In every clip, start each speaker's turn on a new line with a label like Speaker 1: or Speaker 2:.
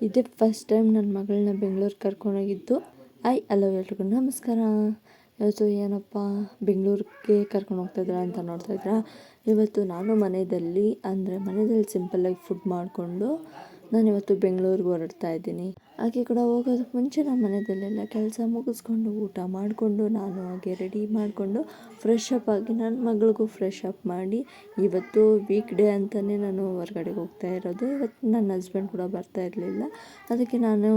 Speaker 1: ಇದೇ first time ನನ್ನ ಮಗಳನ್ನ ಬೆಂಗಳೂರಿಗೆ ಕರ್ಕೊಂಡೋಗಿದ್ದು. ಹಲೋ ಎಲ್ರಿಗೂ ನಮಸ್ಕಾರ. ಇವತ್ತು ಏನಪ್ಪ ಬೆಂಗಳೂರಿಗೆ ಕರ್ಕೊಂಡು ಹೋಗ್ತಾಯಿದ್ರ ಅಂತ ನೋಡ್ತಾಯಿದ್ರಾ. ಇವತ್ತು ನಾನು ಮನೆಯಲ್ಲಿ ಸಿಂಪಲ್ಲಾಗಿ ಫುಡ್ ಮಾಡಿಕೊಂಡು ನಾನಿವತ್ತು ಬೆಂಗಳೂರಿಗೆ ಹೊರಡ್ತಾ ಇದ್ದೀನಿ. ಹಾಗೆ ಕೂಡ ಹೋಗೋದಕ್ಕೆ ಮುಂಚೆ ನಮ್ಮ ಮನೆಯಲ್ಲೆಲ್ಲ ಕೆಲಸ ಮುಗಿಸ್ಕೊಂಡು ಊಟ ಮಾಡಿಕೊಂಡು ನಾನು ಹಾಗೆ ರೆಡಿ ಮಾಡಿಕೊಂಡು ಫ್ರೆಶ್ ಅಪ್ ಆಗಿ ನನ್ನ ಮಗಳಿಗೂ ಫ್ರೆಶ್ ಅಪ್ ಮಾಡಿ, ಇವತ್ತು ವೀಕ್ ಡೇ ಅಂತಲೇ ನಾನು ಹೊರಗಡೆಗೆ ಹೋಗ್ತಾ ಇರೋದು. ಇವತ್ತು ನನ್ನ ಹಸ್ಬೆಂಡ್ ಕೂಡ ಬರ್ತಾ ಇರಲಿಲ್ಲ, ಅದಕ್ಕೆ ನಾನು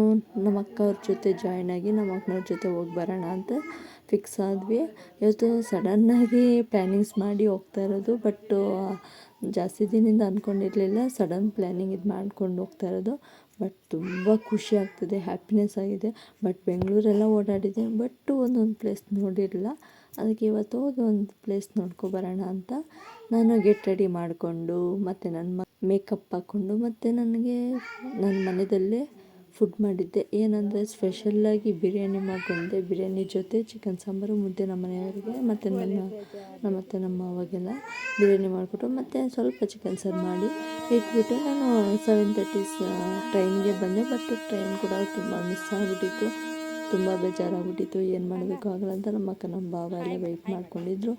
Speaker 1: ನಮ್ಮ ಅಕ್ಕವ್ರ ಜೊತೆ ಜಾಯ್ನ್ ಆಗಿ ನಮ್ಮ ಅಕ್ಕನವ್ರ ಜೊತೆ ಹೋಗಿ ಬರೋಣ ಅಂತ ಫಿಕ್ಸ್ ಆದ್ವಿ. ಇವತ್ತು ಸಡನ್ನಾಗಿ ಪ್ಲ್ಯಾನಿಂಗ್ಸ್ ಮಾಡಿ ಹೋಗ್ತಾ ಇರೋದು. ಬಟ್ ಜಾಸ್ತಿ ದಿನದಿಂದ ಅಂದ್ಕೊಂಡಿರಲಿಲ್ಲ, ಸಡನ್ ಪ್ಲ್ಯಾನಿಂಗ್ ಇದು ಮಾಡ್ಕೊಂಡು ಹೋಗ್ತಾ ಇರೋದು. ಬಟ್ ತುಂಬ ಖುಷಿ ಆಗ್ತಿದೆ, ಹ್ಯಾಪಿನೆಸ್ ಆಗಿದೆ. ಬಟ್ ಬೆಂಗಳೂರೆಲ್ಲ ಓಡಾಡಿದೆ, ಬಟ್ ಒಂದೊಂದು ಪ್ಲೇಸ್ ನೋಡಿರಲಿಲ್ಲ. ಅದಕ್ಕೆ ಇವತ್ತು ಹೋಗಿ ಒಂದು ಪ್ಲೇಸ್ ನೋಡ್ಕೊಬರೋಣ ಅಂತ ನಾನು ಗೆಟ್ ರೆಡಿ ಮಾಡಿಕೊಂಡು ಮತ್ತು ನನ್ನ ಮೇಕಪ್ ಹಾಕ್ಕೊಂಡು ಮತ್ತು ನನಗೆ ನನ್ನ ಮನೆಯಲ್ಲೇ ಫುಡ್ ಮಾಡಿದ್ದೆ. ಏನಂದರೆ ಸ್ಪೆಷಲ್ಲಾಗಿ ಬಿರಿಯಾನಿ ಮಾಡಿಕೊಂಡೆ. ಬಿರಿಯಾನಿ ಜೊತೆ ಚಿಕನ್ ಸಾಂಬಾರು, ಮುದ್ದೆ ನಮ್ಮ ಮನೆಯವರಿಗೆ ಮತ್ತು ನಮ್ಮ ಅವಾಗೆಲ್ಲ ಬಿರಿಯಾನಿ ಮಾಡಿಬಿಟ್ಟು ಮತ್ತು ಸ್ವಲ್ಪ ಚಿಕನ್ ಸಾರು ಮಾಡಿ ಇಟ್ಬಿಟ್ಟು ನಾನು 7:30 ಟ್ರೈನ್ಗೆ ಬಂದೆ. ಬಟ್ ಟ್ರೈನ್ ಕೂಡ ತುಂಬ ಮಿಸ್ ಆಗಿಬಿಟ್ಟಿತ್ತು, ತುಂಬ ಬೇಜಾರಾಗ್ಬಿಟ್ಟಿತ್ತು. ಏನು ಮಾಡಬೇಕು ಆಗಲ್ಲ ಅಂತ ನಮ್ಮ ಅಕ್ಕ ನಮ್ಮ ಭಾವ ಎಲ್ಲ ವೆಯ್ಟ್ ಮಾಡ್ಕೊಂಡಿದ್ರು.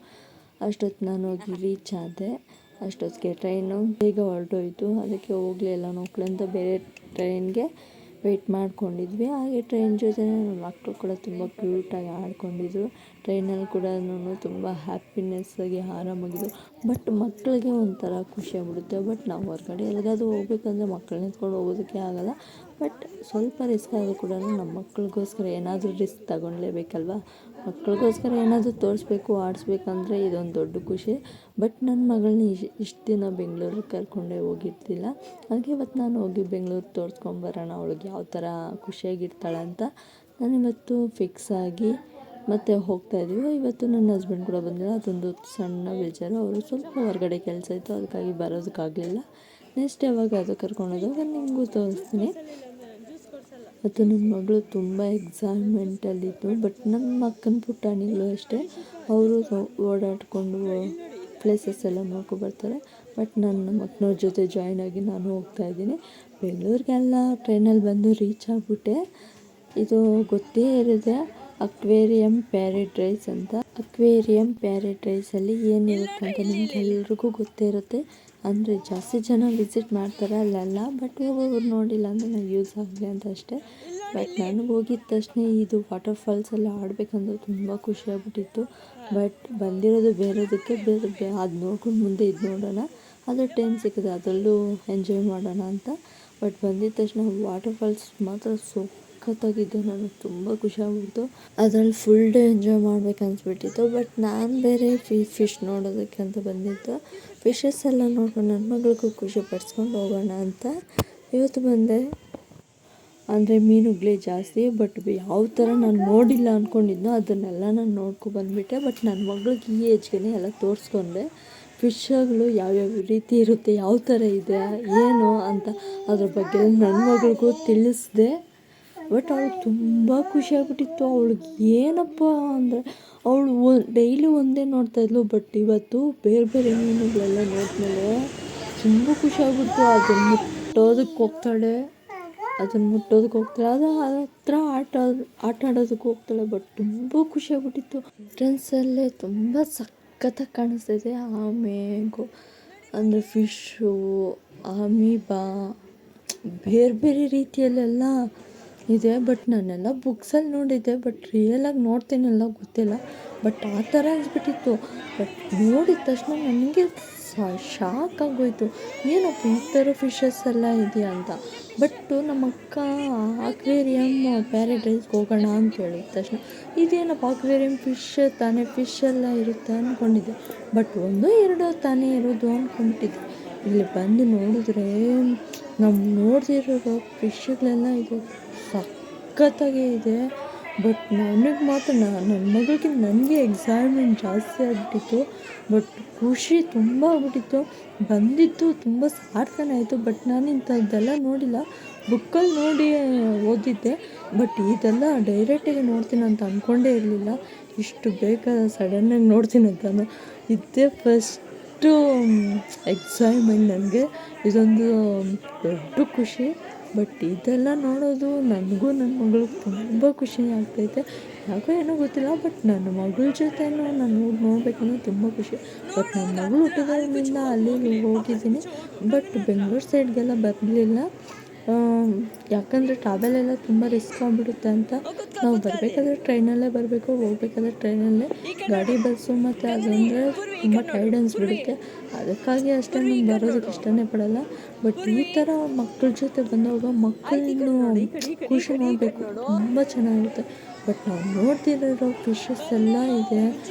Speaker 1: ಅಷ್ಟೊತ್ತು ನಾನು ಹೋಗಿ ರೀಚ್ ಆದೆ. ಅಷ್ಟೊತ್ತಿಗೆ ಟ್ರೈನು ಬೇಗ ಹೊರಟೋಯ್ತು, ಅದಕ್ಕೆ ಹೋಗಲಿಲ್ಲ ನೋಡ್ಕೊಳ್ಳಿ ಅಂತ ಬೇರೆ ಟ್ರೈನ್ಗೆ ವೆಯ್ಟ್ ಮಾಡ್ಕೊಂಡಿದ್ವಿ. ಹಾಗೆ ಟ್ರೈನ್ ಜೊತೆ ನನ್ನ ಮಕ್ಕಳು ಕೂಡ ತುಂಬ ಕ್ಯೂಟಾಗಿ ಆಡ್ಕೊಂಡಿದ್ರು. ಟ್ರೈನಲ್ಲಿ ಕೂಡ ತುಂಬ ಹ್ಯಾಪಿನೆಸ್ಸಾಗಿ ಆರಾಮಾಗಿದ್ದು. ಬಟ್ ಮಕ್ಕಳಿಗೆ ಒಂಥರ ಖುಷಿಯಾಗ್ಬಿಡುತ್ತೆ. ಬಟ್ ನಾವು ಹೊರಗಡೆ ಎಲ್ಲಿಗಾದ್ರೂ ಹೋಗ್ಬೇಕಂದ್ರೆ ಮಕ್ಕಳನ್ನ ಎತ್ಕೊಂಡು ಹೋಗೋದಕ್ಕೆ ಆಗೋಲ್ಲ. ಬಟ್ ಸ್ವಲ್ಪ ರಿಸ್ಕ್ ಆದರೂ ಕೂಡ ನಮ್ಮ ಮಕ್ಕಳಿಗೋಸ್ಕರ ಏನಾದರೂ ರಿಸ್ಕ್ ತಗೊಳ್ಳೇಬೇಕಲ್ವ. ಮಕ್ಕಳಿಗೋಸ್ಕರ ಏನಾದರೂ ತೋರಿಸ್ಬೇಕು, ಆಡಿಸ್ಬೇಕಂದ್ರೆ ಇದೊಂದು ದೊಡ್ಡ ಖುಷಿ. ಬಟ್ ನನ್ನ ಮಗಳನ್ನ ಇಷ್ಟು ದಿನ ಬೆಂಗಳೂರಿಗೆ ಕರ್ಕೊಂಡೇ ಹೋಗಿರ್ತಿಲ್ಲ. ಹಾಗೆ ಇವತ್ತು ನಾನು ಹೋಗಿ ಬೆಂಗಳೂರು ತೋರಿಸ್ಕೊಂಬರೋಣ, ಅವಳಿಗೆ ಯಾವ ಥರ ಖುಷಿಯಾಗಿರ್ತಾಳೆ ಅಂತ ನಾನಿವತ್ತು ಫಿಕ್ಸ್ ಆಗಿ ಮತ್ತು ಹೋಗ್ತಾಯಿದ್ದೀವಿ. ಇವತ್ತು ನನ್ನ ಹಸ್ಬೆಂಡ್ ಕೂಡ ಬಂದಿಲ್ಲ, ಅದೊಂದು ಸಣ್ಣ ಬೇಜಾರು. ಅವರು ಸ್ವಲ್ಪ ಹೊರಗಡೆ ಕೆಲಸ ಇತ್ತು, ಅದಕ್ಕಾಗಿ ಬರೋದಕ್ಕಾಗಲಿಲ್ಲ. ನೆಕ್ಸ್ಟ್ ಯಾವಾಗ ಅದು ಕರ್ಕೊಂಡೋದಾಗ ನಿಮಗೂ ತೋರಿಸ್ತೀನಿ. ಮತ್ತು ನನ್ನ ಮಗಳು ತುಂಬ ಎಕ್ಸೈಟ್ಮೆಂಟಲ್ಲಿತ್ತು. ಬಟ್ ನಮ್ಮ ಅಕ್ಕನ ಪುಟಾಣಿಗಳು ಅಷ್ಟೇ, ಅವರು ಓಡಾಡಿಕೊಂಡು ಪ್ಲೇಸಸ್ ಎಲ್ಲ ನೋಡ್ಕೊಬರ್ತಾರೆ. ಬಟ್ ನನ್ನ ಮಕ್ಕಳ ಜೊತೆ ಜಾಯ್ನ್ ಆಗಿ ನಾನು ಹೋಗ್ತಾಯಿದ್ದೀನಿ ಬೆಂಗಳೂರಿಗೆಲ್ಲ. ಟ್ರೈನಲ್ಲಿ ಬಂದು ರೀಚ್ ಆಗಿಬಿಟ್ಟೆ. ಇದು ಗೊತ್ತೇ ಇರುತ್ತೆ, ಅಕ್ವೇರಿಯಂ ಪ್ಯಾರಡೈಸ್ ಅಂತ. ಅಕ್ವೇರಿಯಂ ಪ್ಯಾರಡೈಸಲ್ಲಿ ಏನಿರುತ್ತೆ ಅಂತ ನಿಮ್ಗೆಲ್ರಿಗೂ ಗೊತ್ತೇ ಇರುತ್ತೆ. ಅಂದರೆ ಜಾಸ್ತಿ ಜನ ವಿಸಿಟ್ ಮಾಡ್ತಾರೆ ಅಲ್ಲೆಲ್ಲ. ಬಟ್ ಒಬ್ಬೊಬ್ರು ನೋಡಿಲ್ಲ ಅಂದರೆ ನನಗೆ ಯೂಸ್ ಆಗಲಿ ಅಂತ ಅಷ್ಟೇ. ಬಟ್ ನನಗೆ ಹೋಗಿದ ತಕ್ಷಣ ಇದು ವಾಟರ್ ಫಾಲ್ಸೆಲ್ಲ ಆಡಬೇಕಂದ್ರೆ ತುಂಬ ಖುಷಿಯಾಗ್ಬಿಟ್ಟಿತ್ತು. ಬಟ್ ಬಂದಿರೋದು ಬೇರೆದಕ್ಕೆ, ಅದು ನೋಡ್ಕೊಂಡು ಮುಂದೆ ಇದು ನೋಡೋಣ, ಅದ್ರ ಟೈಮ್ ಸಿಕ್ಕಿದೆ ಅದರಲ್ಲೂ ಎಂಜಾಯ್ ಮಾಡೋಣ ಅಂತ. ಬಟ್ ಬಂದಿದ ತಕ್ಷಣ ವಾಟರ್ ಫಾಲ್ಸ್ ಮಾತ್ರ ಸಖತ್ತಾಗಿದ್ದು, ನನಗೆ ತುಂಬ ಖುಷಿಯಾಗ್ಬಿಡ್ತು. ಅದರಲ್ಲಿ ಫುಲ್ ಡೇ ಎಂಜಾಯ್ ಮಾಡ್ಬೇಕು ಅನಿಸ್ಬಿಟ್ಟಿತ್ತು. ಬಟ್ ನಾನು ಬೇರೆ ಫಿಶ್ ನೋಡೋದಕ್ಕೆ ಅಂತ ಬಂದಿದ್ದು. ಫಿಶಸ್ ಎಲ್ಲ ನೋಡ್ಕೊಂಡು ನನ್ನ ಮಗಳಿಗೂ ಖುಷಿ ಪಡಿಸ್ಕೊಂಡು ಹೋಗೋಣ ಅಂತ ಇವತ್ತು ಬಂದೆ. ಅಂದರೆ ಮೀನುಗಳೇ ಜಾಸ್ತಿ. ಬಟ್ ಯಾವ ಥರ ನಾನು ನೋಡಿಲ್ಲ ಅಂದ್ಕೊಂಡಿದ್ನೋ ಅದನ್ನೆಲ್ಲ ನಾನು ನೋಡ್ಕೊಬಂದ್ಬಿಟ್ಟೆ. ಬಟ್ ನನ್ನ ಮಗಳಿಗೆ ಈ ಏಜ್ಗೆ ಎಲ್ಲ ತೋರಿಸ್ಕೊಂಡೆ. ಫಿಶ್ಗಳು ಯಾವ್ಯಾವ ರೀತಿ ಇರುತ್ತೆ, ಯಾವ ಥರ ಇದೆ ಏನು ಅಂತ ಅದ್ರ ಬಗ್ಗೆ ನನ್ನ ಮಗಳಿಗೂ ತಿಳಿಸಿದೆ. ಬಟ್ ಅವಳಿಗೆ ತುಂಬ ಖುಷಿಯಾಗ್ಬಿಟ್ಟಿತ್ತು. ಅವಳಿಗೆ ಏನಪ್ಪ ಅಂದರೆ ಅವಳು ಡೈಲಿ ಒಂದೇ ನೋಡ್ತಾಯಿದ್ಲು. ಬಟ್ ಇವತ್ತು ಬೇರೆ ಬೇರೆ ಮೀನುಗಳೆಲ್ಲ ನೋಡಿದ್ಮೇಲೆ ತುಂಬ ಖುಷಿಯಾಗ್ಬಿಡ್ತು. ಅದನ್ನು ಮುಟ್ಟೋದಕ್ಕೆ ಹೋಗ್ತಾಳೆ, ಅದು ಹತ್ರ ಆಟ ಆಡೋದಕ್ಕೆ ಹೋಗ್ತಾಳೆ. ಬಟ್ ತುಂಬ ಖುಷಿಯಾಗ್ಬಿಟ್ಟಿತ್ತು. ಎಂಟ್ರೆನ್ಸಲ್ಲೇ ತುಂಬ ಸಖತ್ತಾಗಿ ಕಾಣಿಸ್ತಿದೆ. ಆಮೇಲೆ ಅಂದರೆ ಫಿಶ್ಶು, ಅಮೀಬಾ, ಬೇರೆ ಬೇರೆ ರೀತಿಯಲ್ಲೆಲ್ಲ ಇದೆ. ಬಟ್ ನಾನೆಲ್ಲ ಬುಕ್ಸಲ್ಲಿ ನೋಡಿದ್ದೆ, ಬಟ್ ರಿಯಲಾಗಿ ನೋಡ್ತೀನಲ್ಲ ಗೊತ್ತಿಲ್ಲ. ಬಟ್ ಆ ಥರ ಅನಿಸ್ಬಿಟ್ಟಿತ್ತು. ಬಟ್ ನೋಡಿದ ತಕ್ಷಣ ನನಗೆ ಶಾಕ್ ಆಗೋಯ್ತು, ಏನಪ್ಪ ಈ ಥರ ಫಿಶಸ್ ಎಲ್ಲ ಇದೆಯಾ ಅಂತ. ಬಟ್ ನಮ್ಮ ಅಕ್ಕ ಅಕ್ವೇರಿಯಂ ಪ್ಯಾರಡೈಸ್ಗೆ ಹೋಗೋಣ ಅಂತ ಹೇಳಿದ ತಕ್ಷಣ ಇದೇನಪ್ಪ ಅಕ್ವೇರಿಯಂ ತಾನೇ ಫಿಶೆಲ್ಲ ಇರುತ್ತೆ ಅಂದ್ಕೊಂಡಿದ್ದೆ. ಬಟ್ 1-2 ತಾನೇ ಇರೋದು ಅಂದ್ಕೊಂಡಿದ್ದೆ. ಇಲ್ಲಿ ಬಂದು ನೋಡಿದ್ರೆ ನಾವು ನೋಡ್ದಿರೋ ಫಿಶ್ಗಳೆಲ್ಲ ಇದೆ, ಸಖತ್ತಾಗೇ ಇದೆ. ಬಟ್ ನನಗೆ ಮಾತ್ರ ನನ್ನ ಮಗಳಿಗೆ ನನಗೆ ಎಕ್ಸೈಟ್ಮೆಂಟ್ ಜಾಸ್ತಿ ಆಗಿಬಿಟ್ಟಿತ್ತು. ಬಟ್ ಖುಷಿ ತುಂಬ ಆಗ್ಬಿಟ್ಟಿತ್ತು. ಬಂದಿತ್ತು ತುಂಬ ಸಾರ್ಥಕನೇ ಆಯಿತು. ಬಟ್ ನಾನು ಇಂಥದ್ದೆಲ್ಲ ನೋಡಿಲ್ಲ, ಬುಕ್ಕಲ್ಲಿ ನೋಡಿ ಓದಿದ್ದೆ. ಬಟ್ ಇದೆಲ್ಲ ಡೈರೆಕ್ಟಾಗಿ ನೋಡ್ತೀನಿ ಅಂತ ಅಂದ್ಕೊಂಡೇ ಇರಲಿಲ್ಲ. ಇಷ್ಟು ಬೇಗ ಸಡನ್ನಾಗಿ ನೋಡ್ತೀನಿ ಅಂತ ಇದ್ದೇ ಫಸ್ಟು ಎಕ್ಸೈಟ್ಮೆಂಟ್ ನನಗೆ. ಇದೊಂದು ದೊಡ್ಡ ಖುಷಿ. ಬಟ್ ಇದೆಲ್ಲ ನೋಡೋದು ನನಗೂ ನನ್ನ ಮಗಳಿಗೆ ತುಂಬ ಖುಷಿ ಆಗ್ತೈತೆ. ಯಾಕೋ ಏನೋ ಗೊತ್ತಿಲ್ಲ, ಬಟ್ ನನ್ನ ಮಗಳ ಜೊತೆನೂ ನಾನು ನೋಡಬೇಕಂದ್ರೆ ತುಂಬ ಖುಷಿ. ಬಟ್ ನನ್ನ ಮಗಳು ಹುಟ್ಟಿದಾಗಿನಿಂದ ಅಲ್ಲಿ ಹೋಗಿದ್ದೀನಿ, ಬಟ್ ಬೆಂಗಳೂರು ಸೈಡ್ಗೆಲ್ಲ ಬರಲಿಲ್ಲ. ಯಾಕಂದರೆ ಟ್ರಾವೆಲೆಲ್ಲ ತುಂಬ ರಿಸ್ಕ್ ಆಗಿಬಿಡುತ್ತೆ ಅಂತ ನಾವು ಬರಬೇಕಾದ್ರೆ ಟ್ರೈನಲ್ಲೇ ಬರಬೇಕು, ಹೋಗ್ಬೇಕಾದ್ರೆ ಟ್ರೈನಲ್ಲೇ. ಗಾಡಿ ಬಸ್ಸು ಮತ್ತು ಅದಂದರೆ ತುಂಬ ಟೈರ್ಡ್ ಅನಿಸ್ಬಿಡುತ್ತೆ. ಅದಕ್ಕಾಗಿ ಅಷ್ಟೇ ನಾನು ಬರೋದಕ್ಕೆ ಇಷ್ಟನೇ ಪಡಲ್ಲ. ಬಟ್ ಈ ಥರ ಮಕ್ಕಳ ಜೊತೆ ಬಂದಾಗ ಮಕ್ಕಳನ್ನು ಖುಷಿ ನೋಡಬೇಕು, ತುಂಬ ಚೆನ್ನಾಗಿರುತ್ತೆ. ಬಟ್ ನಾವು ನೋಡ್ತಿರೋ ಫಿಶಸ್ ಎಲ್ಲ ಇದೆ.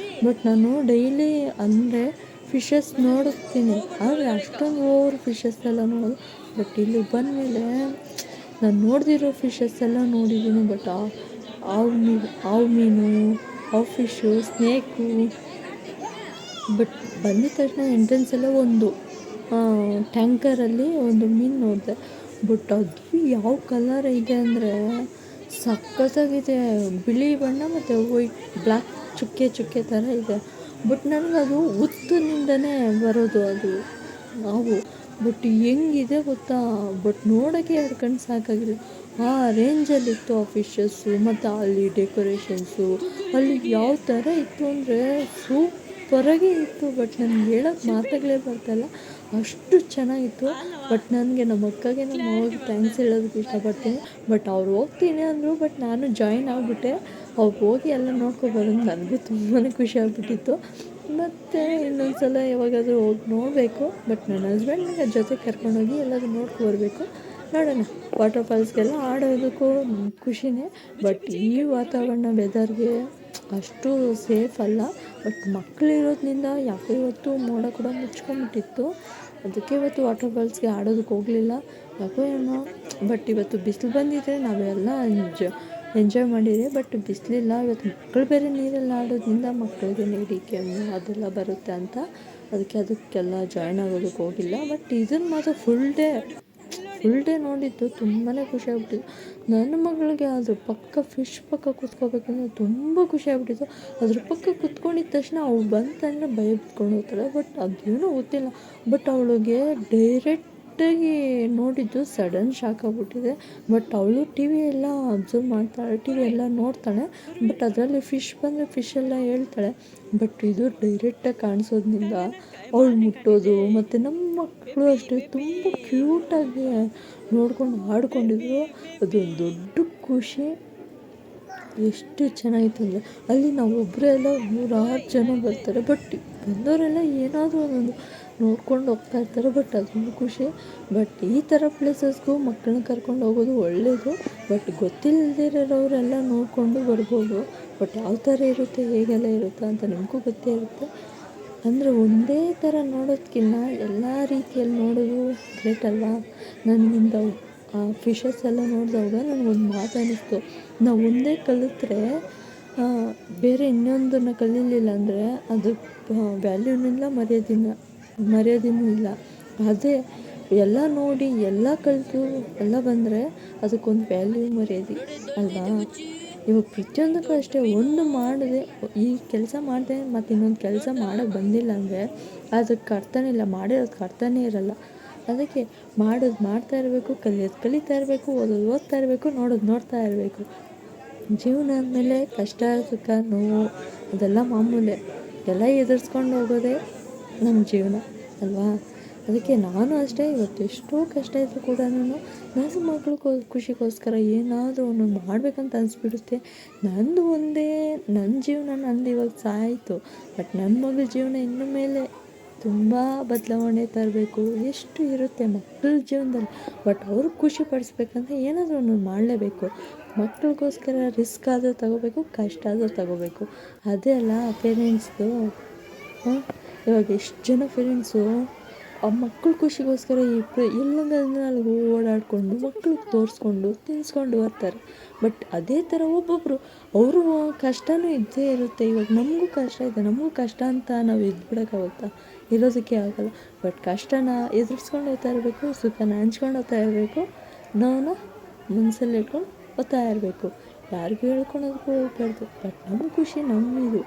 Speaker 1: ಬಟ್ ನಾನು ಡೈಲಿ ಅಂದರೆ ಫಿಶಸ್ ನೋಡುತ್ತೀನಿ, ಆದರೆ ಅಷ್ಟೊಂದು ಓವರ್ ಫಿಶಸ್ ಎಲ್ಲ ನೋಡೋದು. ಬಟ್ ಇಲ್ಲಿ ಬಂದಮೇಲೆ ನಾನು ನೋಡ್ದಿರೋ ಫಿಶಸ್ ಎಲ್ಲ ನೋಡಿದ್ದೀನಿ. ಬಟ್ ಹಾವು ಮೀನು, ಹಾವು ಫಿಶು, ಸ್ನೇಕು. ಬಟ್ ಬಂದಿದ ತಕ್ಷಣ ಎಂಟ್ರೆನ್ಸ್ ಎಲ್ಲ ಒಂದು ಟ್ಯಾಂಕರಲ್ಲಿ ಒಂದು ಮೀನು ನೋಡಿದೆ. ಬಟ್ ಅದು ಯಾವ ಕಲರ್ ಇದೆ ಅಂದರೆ ಸಖತ್ತಾಗಿದೆ, ಬಿಳಿ ಬಣ್ಣ ಮತ್ತು ವೈಟ್ ಬ್ಲ್ಯಾಕ್ ಚುಕ್ಕೆ ಥರ ಇದೆ. ಬಟ್ ನನಗದು ಹುತ್ತಿನಿಂದನೇ ಬರೋದು ಅದು ನಾವು. ಬಟ್ ಹೆಂಗಿದೆ ಗೊತ್ತಾ, ಬಟ್ ನೋಡೋಕ್ಕೆ 2 ಕಣ್ಣು ಸಾಕಾಗಿಲ್ಲ, ಆ ರೇಂಜಲ್ಲಿತ್ತು ಆ ಫಿಶಸ್ಸು. ಮತ್ತು ಅಲ್ಲಿ ಡೆಕೋರೇಷನ್ಸು ಅಲ್ಲಿ ಯಾವ ಥರ ಇತ್ತು ಅಂದರೆ ಸೂಪರಾಗಿ ಇತ್ತು. ಬಟ್ ನನಗೆ ಹೇಳೋಕ್ಕೆ ಮಾತುಗಳೇ ಬರ್ತಾಯಿಲ್ಲ, ಅಷ್ಟು ಚೆನ್ನಾಗಿತ್ತು. ಬಟ್ ನನಗೆ ನಮ್ಮ ಅಕ್ಕಗೆ ನಮ್ಮ ಅವ್ರಿಗೆ ಥ್ಯಾಂಕ್ಸ್ ಹೇಳೋದಕ್ಕೆ ಇಷ್ಟಪಡ್ತೀನಿ. ಬಟ್ ಅವ್ರು ಹೋಗ್ತೀನಿ ಅಂದರು, ಬಟ್ ನಾನು ಜಾಯಿನ್ ಆಗಿಬಿಟ್ಟೆ. ಅವ್ರು ಹೋಗಿ ಎಲ್ಲ ನೋಡ್ಕೊಬರೋದು ನನಗೂ ತುಂಬಾ ಖುಷಿ ಆಗ್ಬಿಟ್ಟಿತ್ತು. ಮತ್ತು ಇನ್ನೊಂದು ಸಲ ಯಾವಾಗಾದರೂ ಹೋಗಿ ನೋಡಬೇಕು. ಬಟ್ ನನ್ನ ಹಸ್ಬೆಂಡ್ನ ಜೊತೆ ಕರ್ಕೊಂಡೋಗಿ ಎಲ್ಲಾದರೂ ನೋಡ್ಕೊಬರ್ಬೇಕು. ನೋಡೋಣ, ವಾಟರ್ ಫಾಲ್ಸ್ಗೆಲ್ಲ ಆಡೋದಕ್ಕೂ ಖುಷಿನೇ. ಬಟ್ ಈ ವಾತಾವರಣ ವೆದರ್ಗೆ ಅಷ್ಟು ಸೇಫ್ ಅಲ್ಲ. ಬಟ್ ಮಕ್ಕಳಿರೋದ್ರಿಂದ ಯಾಕೋ ಇವತ್ತು ಮೋಡ ಕೂಡ ಮುಚ್ಕೊಂಬಿಟ್ಟಿತ್ತು, ಅದಕ್ಕೆ ಇವತ್ತು ವಾಟರ್ ಫಾಲ್ಸ್ಗೆ ಆಡೋದಕ್ಕೆ ಹೋಗಲಿಲ್ಲ. ಯಾಕೋ ಏನೋ. ಬಟ್ ಇವತ್ತು ಬಿಸಿಲು ಬಂದಿದ್ದರೆ ನಾವೆಲ್ಲ ಎಂಜಾಯ್ ಮಾಡಿದೆ. ಬಟ್ ಬಿಸಿಲಿಲ್ಲ ಇವತ್ತು. ಮಕ್ಕಳು ಬೇರೆ ನೀರೆಲ್ಲ ಆಡೋದ್ರಿಂದ ಮಕ್ಕಳಿಗೆ ನೆಗಡಿ ಕೆಮ್ಮು ಅದೆಲ್ಲ ಬರುತ್ತೆ ಅಂತ ಅದಕ್ಕೆಲ್ಲ ಜಾಯ್ನ್ ಆಗೋದಕ್ಕೆ ಹೋಗಿಲ್ಲ. ಬಟ್ ಇದನ್ನು ಮಾತ್ರ ಫುಲ್ ಡೇ ನೋಡಿದ್ದು ತುಂಬಾ ಖುಷಿ ಆಗ್ಬಿಟ್ಟಿತ್ತು. ನನ್ನ ಮಗಳಿಗೆ ಅದ್ರ ಪಕ್ಕ ಫಿಶ್ ಪಕ್ಕ ಕೂತ್ಕೋಬೇಕಂದ್ರೆ ತುಂಬ ಖುಷಿ ಆಗ್ಬಿಟ್ಟಿತ್ತು. ಅದ್ರ ಪಕ್ಕ ಕೂತ್ಕೊಂಡಿದ್ದ ತಕ್ಷಣ ಅವಳು ಬಂತಂದರೆ ಭಯ ಬಿಟ್ಕೊಂಡು ಹೋಗ್ತಾಳೆ. ಬಟ್ ಅದೇನೋ ಗೊತ್ತಿಲ್ಲ, ಬಟ್ ಅವಳಿಗೆ ಡೈರೆಕ್ಟಾಗಿ ನೋಡಿದ್ದು ಸಡನ್ ಶಾಕ್ ಆಗಿಬಿಟ್ಟಿದೆ. ಬಟ್ ಅವಳು ಟಿ ವಿ ಎಲ್ಲ ಅಬ್ಸರ್ವ್ ಮಾಡ್ತಾಳೆ, ಟಿ ವಿ ಎಲ್ಲ ನೋಡ್ತಾಳೆ. ಬಟ್ ಅದರಲ್ಲಿ ಫಿಶ್ ಬಂದರೆ ಫಿಶ್ ಎಲ್ಲ ಹೇಳ್ತಾಳೆ. ಬಟ್ ಇದು ಡೈರೆಕ್ಟಾಗಿ ಕಾಣಿಸೋದ್ರಿಂದ ಅವಳು ಮುಟ್ಟೋದು. ಮತ್ತು ನಮ್ಮ ಮಕ್ಕಳು ಅಷ್ಟೇ ತುಂಬ ಕ್ಯೂಟಾಗಿ ನೋಡ್ಕೊಂಡು ಆಡ್ಕೊಂಡಿದ್ರು. ಅದೊಂದು ದೊಡ್ಡ ಖುಷಿ. ಎಷ್ಟು ಚೆನ್ನಾಗಿತ್ತು ಅಂದರೆ ಅಲ್ಲಿ ನಾವು ಒಬ್ಬರೇ ಎಲ್ಲ 100-6 ಜನ ಬರ್ತಾರೆ. ಬಟ್ ಬಂದವರೆಲ್ಲ ಏನಾದರೂ ಒಂದೊಂದು ನೋಡ್ಕೊಂಡು ಹೋಗ್ತಾ ಇರ್ತಾರೆ. ಬಟ್ ಅದೊಂದು ಖುಷಿ. ಬಟ್ ಈ ಥರ ಪ್ಲೇಸಸ್ಗೂ ಮಕ್ಕಳನ್ನ ಕರ್ಕೊಂಡು ಹೋಗೋದು ಒಳ್ಳೆಯದು. ಬಟ್ ಗೊತ್ತಿಲ್ಲದಿರೋರೆಲ್ಲ ನೋಡಿಕೊಂಡು ಬರ್ಬೋದು. ಬಟ್ ಯಾವ ಥರ ಇರುತ್ತೆ, ಹೇಗೆಲ್ಲ ಇರುತ್ತೆ ಅಂತ ನಿಮಗೂ ಗೊತ್ತೇ ಇರುತ್ತೆ. ಅಂದರೆ ಒಂದೇ ಥರ ನೋಡೋದಕ್ಕಿಂತ ಎಲ್ಲ ರೀತಿಯಲ್ಲಿ ನೋಡೋದು ಗ್ರೇಟ್ ಅಲ್ವಾ. ನನಗಿಂತ ಫಿಶಸ್ ಎಲ್ಲ ನೋಡಿದಾಗ ನನಗೊಂದು ಮಾತು ಅನ್ನಿಸ್ತು, ನಾವು ಒಂದೇ ಕಲಿತ್ರೆ ಬೇರೆ ಇನ್ನೊಂದನ್ನು ಕಲೀಲಿಲ್ಲ ಅಂದರೆ ಅದು ವ್ಯಾಲ್ಯೂನೂ ಇಲ್ಲ, ಮರ್ಯಾದೆನೂ ಇಲ್ಲ. ಅದೇ ಎಲ್ಲ ನೋಡಿ ಎಲ್ಲ ಕಲಿತು ಎಲ್ಲ ಬಂದರೆ ಅದಕ್ಕೊಂದು ವ್ಯಾಲ್ಯೂ ಮರ್ಯಾದೆ ಅಲ್ವಾ. ಇವಾಗ ಪ್ರತಿಯೊಂದಕ್ಕೂ ಅಷ್ಟೇ, ಒಂದು ಮಾಡಿದೆ ಈ ಕೆಲಸ ಮಾಡಿದೆ ಮತ್ತು ಇನ್ನೊಂದು ಕೆಲಸ ಮಾಡೋಕ್ಕೆ ಬಂದಿಲ್ಲ ಅಂದರೆ ಅದಕ್ಕೆ ಅರ್ಥನೇ ಇಲ್ಲ, ಮಾಡಿರೋದಕ್ಕೆ ಅರ್ಥನೇ ಇರಲ್ಲ. ಅದಕ್ಕೆ ಮಾಡೋದು ಮಾಡ್ತಾ ಇರಬೇಕು, ಕಲಿತಾ ಇರಬೇಕು, ಓದ್ತಾ ಇರಬೇಕು, ನೋಡ್ತಾ ಇರಬೇಕು. ಜೀವನ ಅಂದಮೇಲೆ ಕಷ್ಟ ಸುಖ ನೋವು ಅದೆಲ್ಲ ಮಾಮೂಲೆ, ಎಲ್ಲ ಎದುರಿಸ್ಕೊಂಡು ಹೋಗೋದೇ ನಮ್ಮ ಜೀವನ ಅಲ್ವಾ. ಅದಕ್ಕೆ ನಾನು ಅಷ್ಟೇ, ಇವತ್ತು ಎಷ್ಟೋ ಕಷ್ಟ ಇದ್ದರೂ ಕೂಡ ನನ್ನ ಮಕ್ಕಳು ಖುಷಿಗೋಸ್ಕರ ಏನಾದರೂ ಒಂದೊಂದು ಮಾಡಬೇಕಂತ ಅನಿಸ್ಬಿಡುತ್ತೆ. ನನ್ನ ಜೀವನ ಇವಾಗ ಸಾಯಿತು. ಬಟ್ ನನ್ನ ಮಗಳ ಜೀವನ ಇನ್ನು ಮೇಲೆ ತುಂಬ ಬದಲಾವಣೆ ತರಬೇಕು. ಎಷ್ಟು ಇರುತ್ತೆ ಮಕ್ಕಳ ಜೀವನದಲ್ಲಿ. ಬಟ್ ಅವ್ರಿಗೆ ಖುಷಿ ಪಡಿಸ್ಬೇಕಂದ್ರೆ ಏನಾದರೂ ಒಂದೊಂದು ಮಾಡಲೇಬೇಕು. ಮಕ್ಕಳಿಗೋಸ್ಕರ ರಿಸ್ಕ್ ಆದರೂ ತಗೋಬೇಕು, ಕಷ್ಟ ಆದರೂ ತಗೋಬೇಕು. ಅದೇ ಅಲ್ಲ ಪೇರೆಂಟ್ಸ್ದು. ಇವಾಗ ಎಷ್ಟು ಜನ ಪೇರೆಂಟ್ಸು ಆ ಮಕ್ಕಳ ಖುಷಿಗೋಸ್ಕರ ಎಲ್ಲಂದ್ರೆ ಅಲ್ಲಿಗೆ ಓಡಾಡಿಕೊಂಡು ಮಕ್ಕಳಿಗೆ ತೋರಿಸ್ಕೊಂಡು ತಿನ್ನಿಸ್ಕೊಂಡು ಬರ್ತಾರೆ. ಬಟ್ ಅದೇ ಥರ ಒಬ್ಬೊಬ್ಬರು ಅವರು ಕಷ್ಟವೂ ಇದ್ದೇ ಇರುತ್ತೆ. ಇವಾಗ ನಮಗೂ ಕಷ್ಟ ಇದೆ, ನಮಗೂ ಕಷ್ಟ ಅಂತ ನಾವು ಇದ್ಬಿಡೋಕ್ಕಾಗುತ್ತಾ, ಇರೋದಕ್ಕೆ ಆಗೋಲ್ಲ. ಬಟ್ ಕಷ್ಟನ ಎದುರಿಸ್ಕೊಂಡು ಹೋಗ್ತಾ ಇರಬೇಕು, ಸುಖನ ಹಂಚ್ಕೊಂಡು ಹೋಗ್ತಾ ಇರಬೇಕು. ನಾವು ಮನಸ್ಸಲ್ಲಿ ಇಟ್ಕೊಂಡು ಹೋಗ್ತಾ ಇರಬೇಕು. ಯಾರಿಗೂ ಹೇಳ್ಕೊಳೋದಕ್ಕೂ ಹೋಗ್ಬಾರ್ದು. ಬಟ್ ನಮ್ಮ ಖುಷಿ ನಮ್ಮಿದು.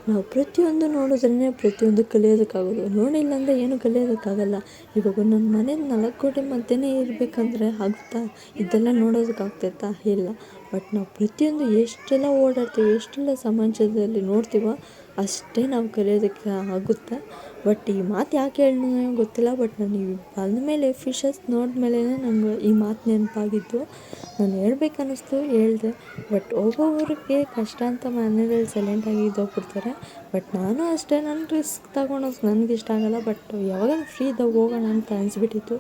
Speaker 1: ನಾವು ಪ್ರತಿಯೊಂದು ನೋಡಿದ್ರೇ ಪ್ರತಿಯೊಂದು ಕಲಿಯೋದಕ್ಕಾಗೋದು. ನೋಡಿಲ್ಲ ಅಂದರೆ ಏನು ಕಲಿಯೋದಕ್ಕಾಗಲ್ಲ. ಇವಾಗ ನನ್ನ ಮನೆ 4 ಗೋಡೆ ಮಧ್ಯೆನೇ ಇರಬೇಕಂದ್ರೆ ಆಗುತ್ತಾ? ಇದೆಲ್ಲ ನೋಡೋದಕ್ಕಾಗ್ತೈತಾ? ಇಲ್ಲ. ಬಟ್ ನಾವು ಪ್ರತಿಯೊಂದು ಎಷ್ಟೆಲ್ಲ ಓಡಾಡ್ತೀವಿ, ಎಷ್ಟೆಲ್ಲ ಸಮಾಜದಲ್ಲಿ ನೋಡ್ತೀವೋ ಅಷ್ಟೇ ನಾವು ಕಲಿಯೋದಕ್ಕೆ ಆಗುತ್ತೆ. ಬಟ್ ಈ ಮಾತು ಯಾಕೆ ಹೇಳಿದ್ನೋ ಗೊತ್ತಿಲ್ಲ. ಬಟ್ ನಾನು ಬಂದಮೇಲೆ ಫಿಶಸ್ ನೋಡಿದ್ಮೇಲೆ ನನಗೆ ಈ ಮಾತು ನೆನಪಾಗಿದ್ದು. ನಾನು ಹೇಳ್ಬೇಕನ್ನಿಸ್ತು, ಹೇಳಿದೆ. ಬಟ್ ಒಬ್ಬೊಬ್ಬರಿಗೆ ಕಷ್ಟ ಅಂತ ಮನೆಯಲ್ಲಿ ಸೈಲೆಂಟಾಗಿ ಇದ್ದೋಗ್ಬಿಡ್ತಾರೆ. ಬಟ್ ನಾನು ಅಷ್ಟೇ, ನಾನು ರಿಸ್ಕ್ ತಗೊಳೋದು ನನಗಿಷ್ಟ ಆಗಲ್ಲ. ಬಟ್ ಯಾವಾಗಾದ್ರೂ ಫ್ರೀ ಇದ್ದಾಗ ಹೋಗೋಣ ಅಂತ ಅನಿಸ್ಬಿಟ್ಟಿತ್ತು.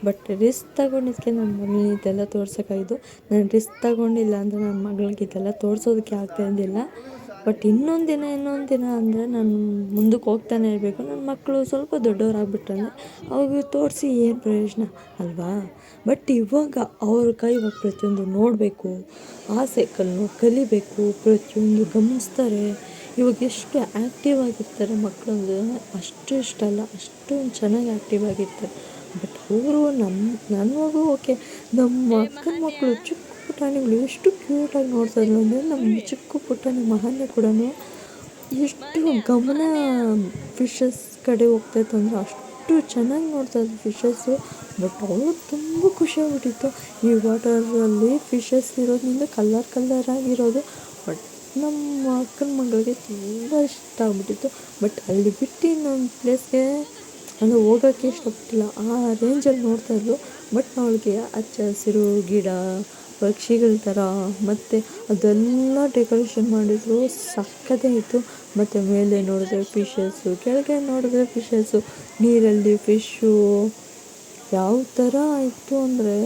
Speaker 1: ಬಟ್ ರಿಸ್ಕ್ ತಗೊಂಡಿದ್ದಕ್ಕೆ ನನ್ನ ಮಗನಿಗೆ ಇದೆಲ್ಲ ತೋರ್ಸೋಕ್ಕಾಗಿದ್ದು. ನಾನು ರಿಸ್ಕ್ ತಗೊಂಡಿಲ್ಲ ಅಂದರೆ ನನ್ನ ಮಗಳಿಗೆ ಇದೆಲ್ಲ ತೋರಿಸೋದಕ್ಕೆ ಆಗ್ತಾಯಿದ್ದಿಲ್ಲ. ಬಟ್ ಇನ್ನೊಂದು ದಿನ ಅಂದರೆ ನಾನು ಮುಂದಕ್ಕೆ ಹೋಗ್ತಾನೆ ಇರಬೇಕು. ನನ್ನ ಮಕ್ಕಳು ಸ್ವಲ್ಪ ದೊಡ್ಡವರಾಗ್ಬಿಟ್ರೆ ಅವ್ರಿಗೆ ತೋರಿಸಿ ಏನು ಪ್ರಯೋಜನ ಅಲ್ವಾ? ಬಟ್ ಇವಾಗ ಇವಾಗ ಪ್ರತಿಯೊಂದು ನೋಡಬೇಕು, ಆಸೆ ಕಲಿಬೇಕು, ಪ್ರತಿಯೊಂದು ಗಮನಿಸ್ತಾರೆ. ಇವಾಗ ಎಷ್ಟು ಆ್ಯಕ್ಟಿವ್ ಆಗಿರ್ತಾರೆ ಮಕ್ಕಳು, ಅಷ್ಟು ಇಷ್ಟ ಅಲ್ಲ, ಅಷ್ಟೊಂದು ಚೆನ್ನಾಗಿ ಆ್ಯಕ್ಟಿವ್ ಆಗಿರ್ತಾರೆ. ಬಟ್ ಅವರು ನನ್ನ ಮಗು ಓಕೆ, ನಮ್ಮ ಅಕ್ಕನ ಮಕ್ಕಳು ಚಿಕ್ಕ ಪುಟಾಣಿಗಳು ಎಷ್ಟು ಕ್ಯೂಟಾಗಿ ನೋಡ್ತಾಯಿದ್ರು ಅಂದರೆ ನಮ್ಮ ಚಿಕ್ಕ ಪುಟಾಣಿ ಮಹಾನ್ಯ ಕೂಡ ಎಷ್ಟು ಗಮನ ಫಿಶಸ್ ಕಡೆ ಹೋಗ್ತಾಯಿತ್ತು ಅಂದರೆ ಅಷ್ಟು ಚೆನ್ನಾಗಿ ನೋಡ್ತಾಯಿದ್ರು ಫಿಶಸ್ಸು. ಬಟ್ ಅವಳು ತುಂಬ ಖುಷಿಯಾಗ್ಬಿಟ್ಟಿತ್ತು ಈ ವಾಟರಲ್ಲಿ ಫಿಶಸ್ ಇರೋದ್ರಿಂದ ಕಲರಾಗಿರೋದು. ಬಟ್ ನಮ್ಮ ಅಕ್ಕನ ಮಗಳಿಗೆ ತುಂಬ ಇಷ್ಟ ಆಗ್ಬಿಟ್ಟಿತ್ತು. ಬಟ್ ಅಲ್ಲಿ ಬಿಟ್ಟು ಇನ್ನೊಂದು ಪ್ಲೇಸ್ಗೆ ಅಂದರೆ ಹೋಗೋಕ್ಕೆ ಇಷ್ಟಪಟ್ಟಿಲ್ಲ, ಆ ರೇಂಜಲ್ಲಿ ನೋಡ್ತಾಯಿದ್ಲು. ಬಟ್ ಅವಳಿಗೆ ಹಚ್ಚ ಹಸಿರು ಗಿಡ, ಪಕ್ಷಿಗಳ ಥರ ಮತ್ತು ಅದೆಲ್ಲ ಡೆಕೋರೇಷನ್ ಮಾಡಿದ್ರು, ಸಕ್ಕತ್ತೇ ಇತ್ತು. ಮತ್ತು ಮೇಲೆ ನೋಡಿದ್ರೆ ಫಿಶಸ್ಸು, ಕೆಳಗೆ ನೋಡಿದ್ರೆ ಫಿಶಸ್ಸು, ನೀರಲ್ಲಿ ಫಿಶ್ಶು ಯಾವ ಥರ ಇತ್ತು ಅಂದರೆ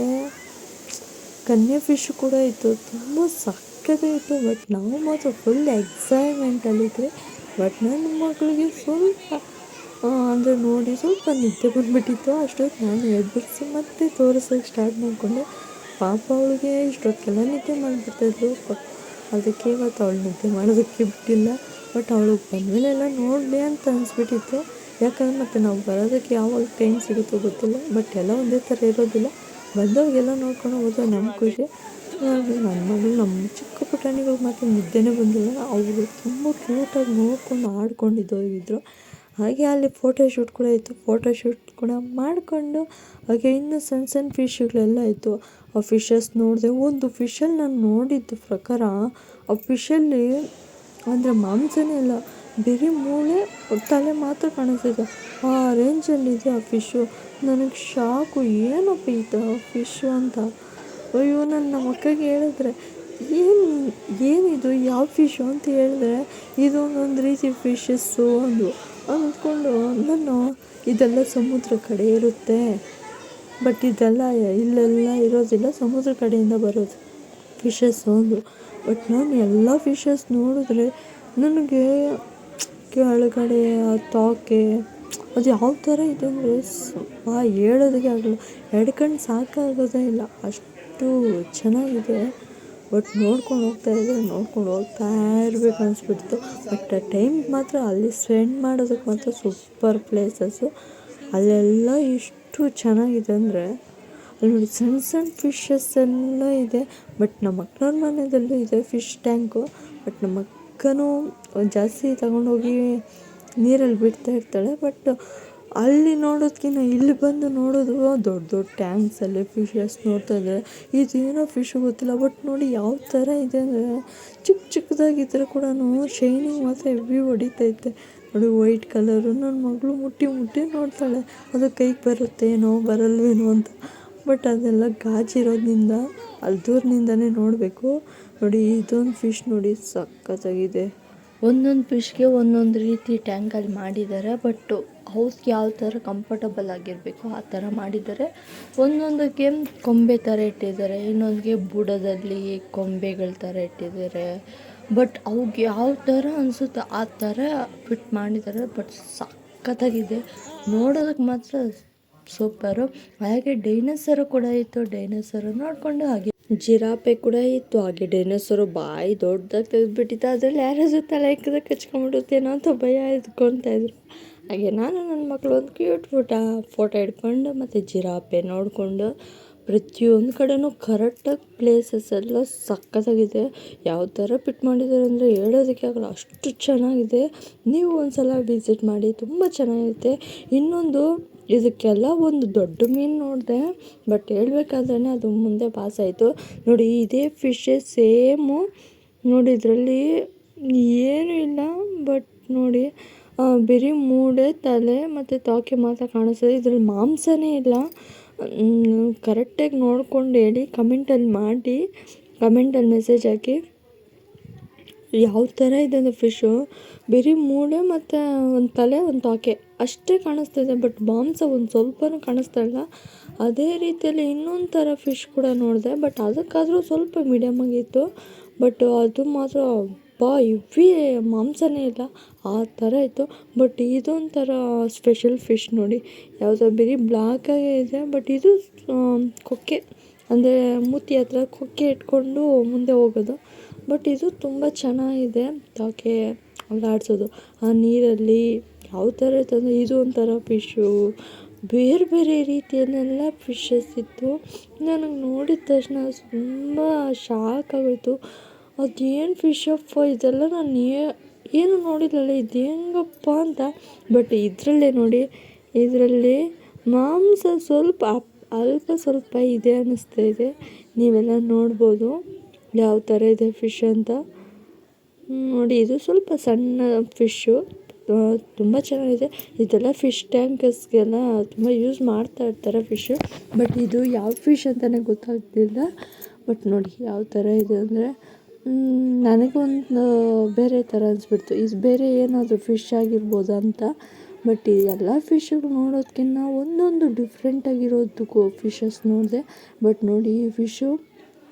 Speaker 1: ಕನ್ಯಾ ಫಿಶ್ ಕೂಡ ಇತ್ತು, ತುಂಬ ಸಕ್ಕತ್ತೇ ಇತ್ತು. ಬಟ್ ನಾವು ಮಾತ್ರ ಫುಲ್ ಎಕ್ಸೈಟ್ಮೆಂಟಲ್ಲಿದ್ದರೆ. ಬಟ್ ನನ್ನ ಮಗಳಿಗೆ ಸ್ವಲ್ಪ ಅಂದರೆ ನೋಡಿ ಸ್ವಲ್ಪ ನಿದ್ದೆ ಬಂದುಬಿಟ್ಟಿತ್ತು. ಅಷ್ಟೊತ್ತು ನಾನು ಎಬ್ಬಿಸಿ ಮತ್ತೆ ತೋರಿಸೋಕೆ ಸ್ಟಾರ್ಟ್ ಮಾಡಿಕೊಂಡೆ. ಪಾಪ ಅವಳಿಗೆ ಇಷ್ಟೊತ್ತಿಗೆಲ್ಲ ನಿದ್ದೆ ಮಾಡಿಬಿಡ್ತಾಯಿದ್ರು. ಅದಕ್ಕೆ ಇವತ್ತು ಅವಳು ನಿದ್ದೆ ಮಾಡೋದಕ್ಕೆ ಬಿಟ್ಟಿಲ್ಲ. ಬಟ್ ಅವಳಿಗೆ ಬಂದಮೇಲೆಲ್ಲ ನೋಡಲಿ ಅಂತ ಅನಿಸ್ಬಿಟ್ಟಿತ್ತು. ಯಾಕಂದರೆ ಮತ್ತು ನಾವು ಬರೋದಕ್ಕೆ ಯಾವಾಗ ಟೈಮ್ ಸಿಗುತ್ತೋ ಗೊತ್ತಿಲ್ಲ. ಬಟ್ ಎಲ್ಲ ಒಂದೇ ಥರ ಇರೋದಿಲ್ಲ. ಬಂದವ್ರಿಗೆಲ್ಲ ನೋಡ್ಕೊಂಡು ಹೋದ್ರೆ ನಮ್ಮ ಖುಷಿ. ನನ್ನ ಮಗಳು ನಮ್ಮ ಚಿಕ್ಕ ಪುಟಾಣಿಗಳು ಮಾತ್ರ ನಿದ್ದೆನೇ ಬಂದಿಲ್ಲ. ಅವರು ತುಂಬ ಕ್ಯೂಟಾಗಿ ನೋಡ್ಕೊಂಡು ಆಡ್ಕೊಂಡಿದ್ದೋಗಿದ್ರು. ಹಾಗೆ ಅಲ್ಲಿ ಫೋಟೋಶೂಟ್ ಕೂಡ ಇತ್ತು. ಫೋಟೋಶೂಟ್ ಕೂಡ ಮಾಡಿಕೊಂಡು ಹಾಗೆ ಇನ್ನೂ ಸಣ್ಣ ಫಿಶ್ಗಳೆಲ್ಲ ಇತ್ತು. ಆ ಫಿಶಸ್ ನೋಡಿದೆ. ಒಂದು ಫಿಶಲ್ಲಿ ನಾನು ನೋಡಿದ್ದು ಪ್ರಕಾರ ಆ ಫಿಶಲ್ಲಿ ಅಂದರೆ ಮಾಂಸನೇ ಇಲ್ಲ, ಬರೀ ಮೂಳೆ ತಲೆ ಮಾತ್ರ ಕಾಣಿಸ್ತಿದೆ. ಆ ರೇಂಜಲ್ಲಿದೆ ಆ ಫಿಶ್ಶು. ನನಗೆ ಶಾಕು, ಏನಪ್ಪ ಇದು ಫಿಶ್ಶು ಅಂತ. ಅಯ್ಯೋ, ನನ್ನ ಮಕ್ಕಳಿಗೆ ಹೇಳಿದ್ರೆ ಏನಿದು ಯಾವ ಫಿಶ್ಶು ಅಂತ ಹೇಳಿದ್ರೆ ಇದು ಒಂದು ರೀತಿ ಫಿಶಸ್ಸು ಅಂದ್ಕೊಂಡು ನಾನು ಇದೆಲ್ಲ ಸಮುದ್ರ ಕಡೆ ಇರುತ್ತೆ. ಬಟ್ ಇದೆಲ್ಲ ಇಲ್ಲೆಲ್ಲ ಇರೋದಿಲ್ಲ, ಸಮುದ್ರ ಕಡೆಯಿಂದ ಬರೋದು ಫಿಶಸ್ಸು ಅಂದರು. ಬಟ್ ನಾನು ಎಲ್ಲ ಫಿಶಸ್ ನೋಡಿದ್ರೆ ನನಗೆ ಕೆಳಗಡೆ ಆ ತಾಕೆ ಅದು ಯಾವ ಥರ ಇದೆ ಅಂದರೆ ಹೇಳೋದಕ್ಕೆ ಆಗಲ್ಲ, ಎಡ್ಕಂಡು ಸಾಕಾಗೋದೇ ಇಲ್ಲ, ಅಷ್ಟು ಚೆನ್ನಾಗಿದೆ. ಬಟ್ ನೋಡ್ಕೊಂಡು ಹೋಗ್ತಾ ಇರಬೇಕು ಅನಿಸ್ಬಿಡ್ತು. ಬಟ್ ಆ ಟೈಮ್ ಮಾತ್ರ ಅಲ್ಲಿ ಸ್ಪೆಂಡ್ ಮಾಡೋದಕ್ಕೆ ಮಾತ್ರ ಸೂಪರ್ ಪ್ಲೇಸಸ್ಸು. ಅಲ್ಲೆಲ್ಲ ಎಷ್ಟು ಚೆನ್ನಾಗಿದೆ ಅಂದರೆ ಅಲ್ಲಿ ನೋಡಿ ಸಣ್ಣ ಫಿಶಸ್ ಎಲ್ಲ ಇದೆ. ಬಟ್ ನಮ್ಮ ಅಕ್ಕನವ್ರ ಮನೆಯಲ್ಲೂ ಇದೆ ಫಿಶ್ ಟ್ಯಾಂಕು. ಬಟ್ ನಮ್ಮ ಅಕ್ಕನೂ ಜಾಸ್ತಿ ತಗೊಂಡೋಗಿ ನೀರಲ್ಲಿ ಬಿಡ್ತಾ ಇರ್ತಾಳೆ. ಬಟ್ ಅಲ್ಲಿ ನೋಡೋದಕ್ಕಿಂತ ಇಲ್ಲಿ ಬಂದು ನೋಡೋದು ದೊಡ್ಡ ಟ್ಯಾಂಕ್ಸಲ್ಲಿ ಫಿಶಸ್ ನೋಡ್ತಾ ಇದ್ದಾರೆ. ಇದೇನೋ ಫಿಶು ಗೊತ್ತಿಲ್ಲ. ಬಟ್ ನೋಡಿ ಯಾವ ಥರ ಇದೆ ಅಂದರೆ ಚಿಕ್ಕದಾಗಿದ್ದರೆ ಕೂಡ ಶೈನಿಂಗ್ ಮಾತ್ರ ಹೆವಿ ಹೊಡಿತೈತೆ ನೋಡಿ, ವೈಟ್ ಕಲರು. ನನ್ನ ಮಗಳು ಮುಟ್ಟಿ ನೋಡ್ತಾಳೆ, ಅದು ಕೈಗೆ ಬರುತ್ತೇನೋ ಬರಲ್ವೇನೋ ಅಂತ. ಬಟ್ ಅದೆಲ್ಲ ಗಾಜಿರೋದ್ರಿಂದ ಅಲ್ಲಿ ದೂರದಿಂದನೇ ನೋಡಬೇಕು. ನೋಡಿ ಇದೊಂದು ಫಿಶ್ ನೋಡಿ ಸಕ್ಕತ್ತಾಗಿದೆ. ಒಂದೊಂದು ಫಿಶ್ಗೆ ಒಂದೊಂದು ರೀತಿ ಟ್ಯಾಂಕಲ್ಲಿ ಮಾಡಿದ್ದಾರೆ. ಬಟ್ ಅವ್ರಿಗೆ ಯಾವ ಥರ ಕಂಫರ್ಟಬಲ್ ಆಗಿರಬೇಕು ಆ ಥರ ಮಾಡಿದ್ದಾರೆ. ಒಂದೊಂದಕ್ಕೆ ಕೊಂಬೆ ಥರ ಇಟ್ಟಿದ್ದಾರೆ, ಇನ್ನೊಂದಿಗೆ ಬುಡದಲ್ಲಿ ಕೊಂಬೆಗಳ ಥರ ಇಟ್ಟಿದ್ದಾರೆ. ಬಟ್ ಅವ್ರಿಗೆ ಯಾವ ಥರ ಅನಿಸುತ್ತೆ ಆ ಥರ ಫಿಟ್ ಮಾಡಿದ್ದಾರೆ. ಬಟ್ ಸಕ್ಕತ್ತಾಗಿದೆ, ನೋಡೋದಕ್ಕೆ ಮಾತ್ರ ಸೂಪರು. ಹಾಗೆ ಡೈನೋಸರು ಕೂಡ ಇತ್ತು, ಡೈನೋಸರು ನೋಡಿಕೊಂಡು ಹಾಗೆ ಜಿರಾಫೆ ಕೂಡ ಇತ್ತು. ಹಾಗೆ ಡೈನೋಸರು ಬಾಯಿ ದೊಡ್ಡದಾಗಿ ತೆಗೆದುಬಿಟ್ಟಿತ್ತು. ಅದರಲ್ಲಿ ಯಾರಾದರೂ ತಲೆ ಕಚ್ಕೊಂಡ್ಬಿಡುತ್ತೇನೋ ಅಂತ ಭಯ ಇದ್ಕೊತಾಯಿದ್ರು. ಹಾಗೆ ನಾನು ನನ್ನ ಮಕ್ಕಳು ಒಂದು ಕ್ಯೂಟ್ ಫೋಟೋ ಹಿಡ್ಕೊಂಡು ಮತ್ತು ಜಿರಾಫೆ ನೋಡಿಕೊಂಡು ಪ್ರತಿಯೊಂದು ಕಡೆನೂ ಕರೆಕ್ಟಾಗಿ ಪ್ಲೇಸಸ್ ಎಲ್ಲ ಸಕ್ಕತ್ತಾಗಿದೆ. ಯಾವ ಥರ ಪಿಟ್ ಮಾಡಿದ್ದಾರೆ ಅಂದರೆ ಹೇಳೋದಕ್ಕೆ ಆಗಲ್ಲ, ಅಷ್ಟು ಚೆನ್ನಾಗಿದೆ. ನೀವು ಒಂದ್ಸಲ ವಿಸಿಟ್ ಮಾಡಿ, ತುಂಬ ಚೆನ್ನಾಗಿರುತ್ತೆ. ಇನ್ನೊಂದು ಇದಕ್ಕೆಲ್ಲ ಒಂದು ದೊಡ್ಡ ಮೀನು ನೋಡಿದೆ, ಬಟ್ ಹೇಳ್ಬೇಕಾದ್ರೆ ಅದು ಮುಂದೆ ಪಾಸ್ ಆಯಿತು. ನೋಡಿ ಇದೇ ಫಿಶ್ಶೇ ಸೇಮು. ನೋಡಿ ಇದರಲ್ಲಿ ಏನೂ ಇಲ್ಲ, ಬಟ್ ನೋಡಿ ಬರೀ ಮೂಳೆ, ತಲೆ ಮತ್ತು ತೋಕೆ ಮಾತ್ರ ಕಾಣಿಸ್ತದೆ. ಇದರಲ್ಲಿ ಮಾಂಸನೇ ಇಲ್ಲ. ಕರೆಕ್ಟಾಗಿ ನೋಡ್ಕೊಂಡು ಹೇಳಿ, ಕಮೆಂಟಲ್ಲಿ ಮಾಡಿ, ಕಮೆಂಟಲ್ಲಿ ಮೆಸೇಜ್ ಹಾಕಿ ಯಾವ ಥರ ಇದೆ ಅಂದರೆ ಫಿಶ್ಶು. ಬರೀ ಮೂಳೆ ಮತ್ತು ಒಂದು ತಲೆ, ಒಂದು ತೋಕೆ ಅಷ್ಟೇ ಕಾಣಿಸ್ತಿದೆ, ಬಟ್ ಮಾಂಸ ಒಂದು ಸ್ವಲ್ಪನೂ ಕಾಣಿಸ್ತಾ ಇಲ್ಲ. ಅದೇ ರೀತಿಯಲ್ಲಿ ಇನ್ನೊಂದು ಥರ ಫಿಶ್ ಕೂಡ ನೋಡಿದೆ, ಬಟ್ ಅದಕ್ಕಾದರೂ ಸ್ವಲ್ಪ ಮೀಡಿಯಮ್ ಆಗಿತ್ತು. ಬಟ್ ಅದು ಮಾತ್ರ ಇವಿ ಮಾಂಸನೇ ಇಲ್ಲ, ಆ ಥರ ಇತ್ತು. ಬಟ್ ಇದೊಂಥರ ಸ್ಪೆಷಲ್ ಫಿಶ್ ನೋಡಿ, ಯಾವುದೋ ಬರೀ ಬ್ಲ್ಯಾಕಾಗೇ ಇದೆ. ಬಟ್ ಇದು ಕೊಕ್ಕೆ ಅಂದರೆ ಮೂತಿ ಹತ್ರ ಕೊಕ್ಕೆ ಇಟ್ಕೊಂಡು ಮುಂದೆ ಹೋಗೋದು. ಬಟ್ ಇದು ತುಂಬ ಚೆನ್ನಾಗಿದೆ, ತೋಕೆ ಅಲ್ಲಾಡಿಸೋದು ಆ ನೀರಲ್ಲಿ. ಯಾವ ಥರ ಇತ್ತಂದರೆ ಇದು ಒಂಥರ ಫಿಶ್ಶು, ಬೇರೆ ಬೇರೆ ರೀತಿಯಲ್ಲೆಲ್ಲ ಫಿಶಸ್ ಇತ್ತು. ನನಗೆ ನೋಡಿದ ತಕ್ಷಣ ತುಂಬ ಶಾಕ್ ಆಗೋಯಿತು. ಅದೇನು ಫಿಶಪ್ಪ ಇದೆಲ್ಲ, ನಾನು ಏನು ನೋಡಿಲ್ಲಲ್ಲ, ಇದು ಹೆಂಗಪ್ಪ ಅಂತ. ಬಟ್ ಇದರಲ್ಲೇ ನೋಡಿ, ಇದರಲ್ಲಿ ಮಾಂಸ ಸ್ವಲ್ಪ ಅಲ್ಪ ಸ್ವಲ್ಪ ಇದೆ ಅನ್ನಿಸ್ತಾ ಇದೆ. ನೀವೆಲ್ಲ ನೋಡ್ಬೋದು ಯಾವ ಥರ ಇದೆ ಫಿಶ್ ಅಂತ. ನೋಡಿ ಇದು ಸ್ವಲ್ಪ ಸಣ್ಣ ಫಿಶ್ಶು, ತುಂಬ ಚೆನ್ನಾಗಿದೆ. ಇದೆಲ್ಲ ಫಿಶ್ ಟ್ಯಾಂಕರ್ಸ್ಗೆಲ್ಲ ತುಂಬ ಯೂಸ್ ಮಾಡ್ತಾ ಇರ್ತಾರೆ ಫಿಶ್ಶು. ಬಟ್ ಇದು ಯಾವ ಫಿಶ್ ಅಂತಲೇ ಗೊತ್ತಾಗ್ತಿಲ್ಲ. ಬಟ್ ನೋಡಿ ಯಾವ ಥರ ಇದೆ ಅಂದರೆ ನನಗೊಂದು ಬೇರೆ ಥರ ಅನಿಸ್ಬಿಡ್ತು, ಇದು ಬೇರೆ ಏನಾದರೂ ಫಿಶ್ ಆಗಿರ್ಬೋದು ಅಂತ. ಬಟ್ ಈ ಎಲ್ಲ ಫಿಶ್ಗಳು ನೋಡೋದಕ್ಕಿಂತ ಒಂದೊಂದು ಡಿಫ್ರೆಂಟಾಗಿರೋದಕ್ಕೂ ಫಿಶಸ್ ನೋಡಿದೆ. ಬಟ್ ನೋಡಿ ಈ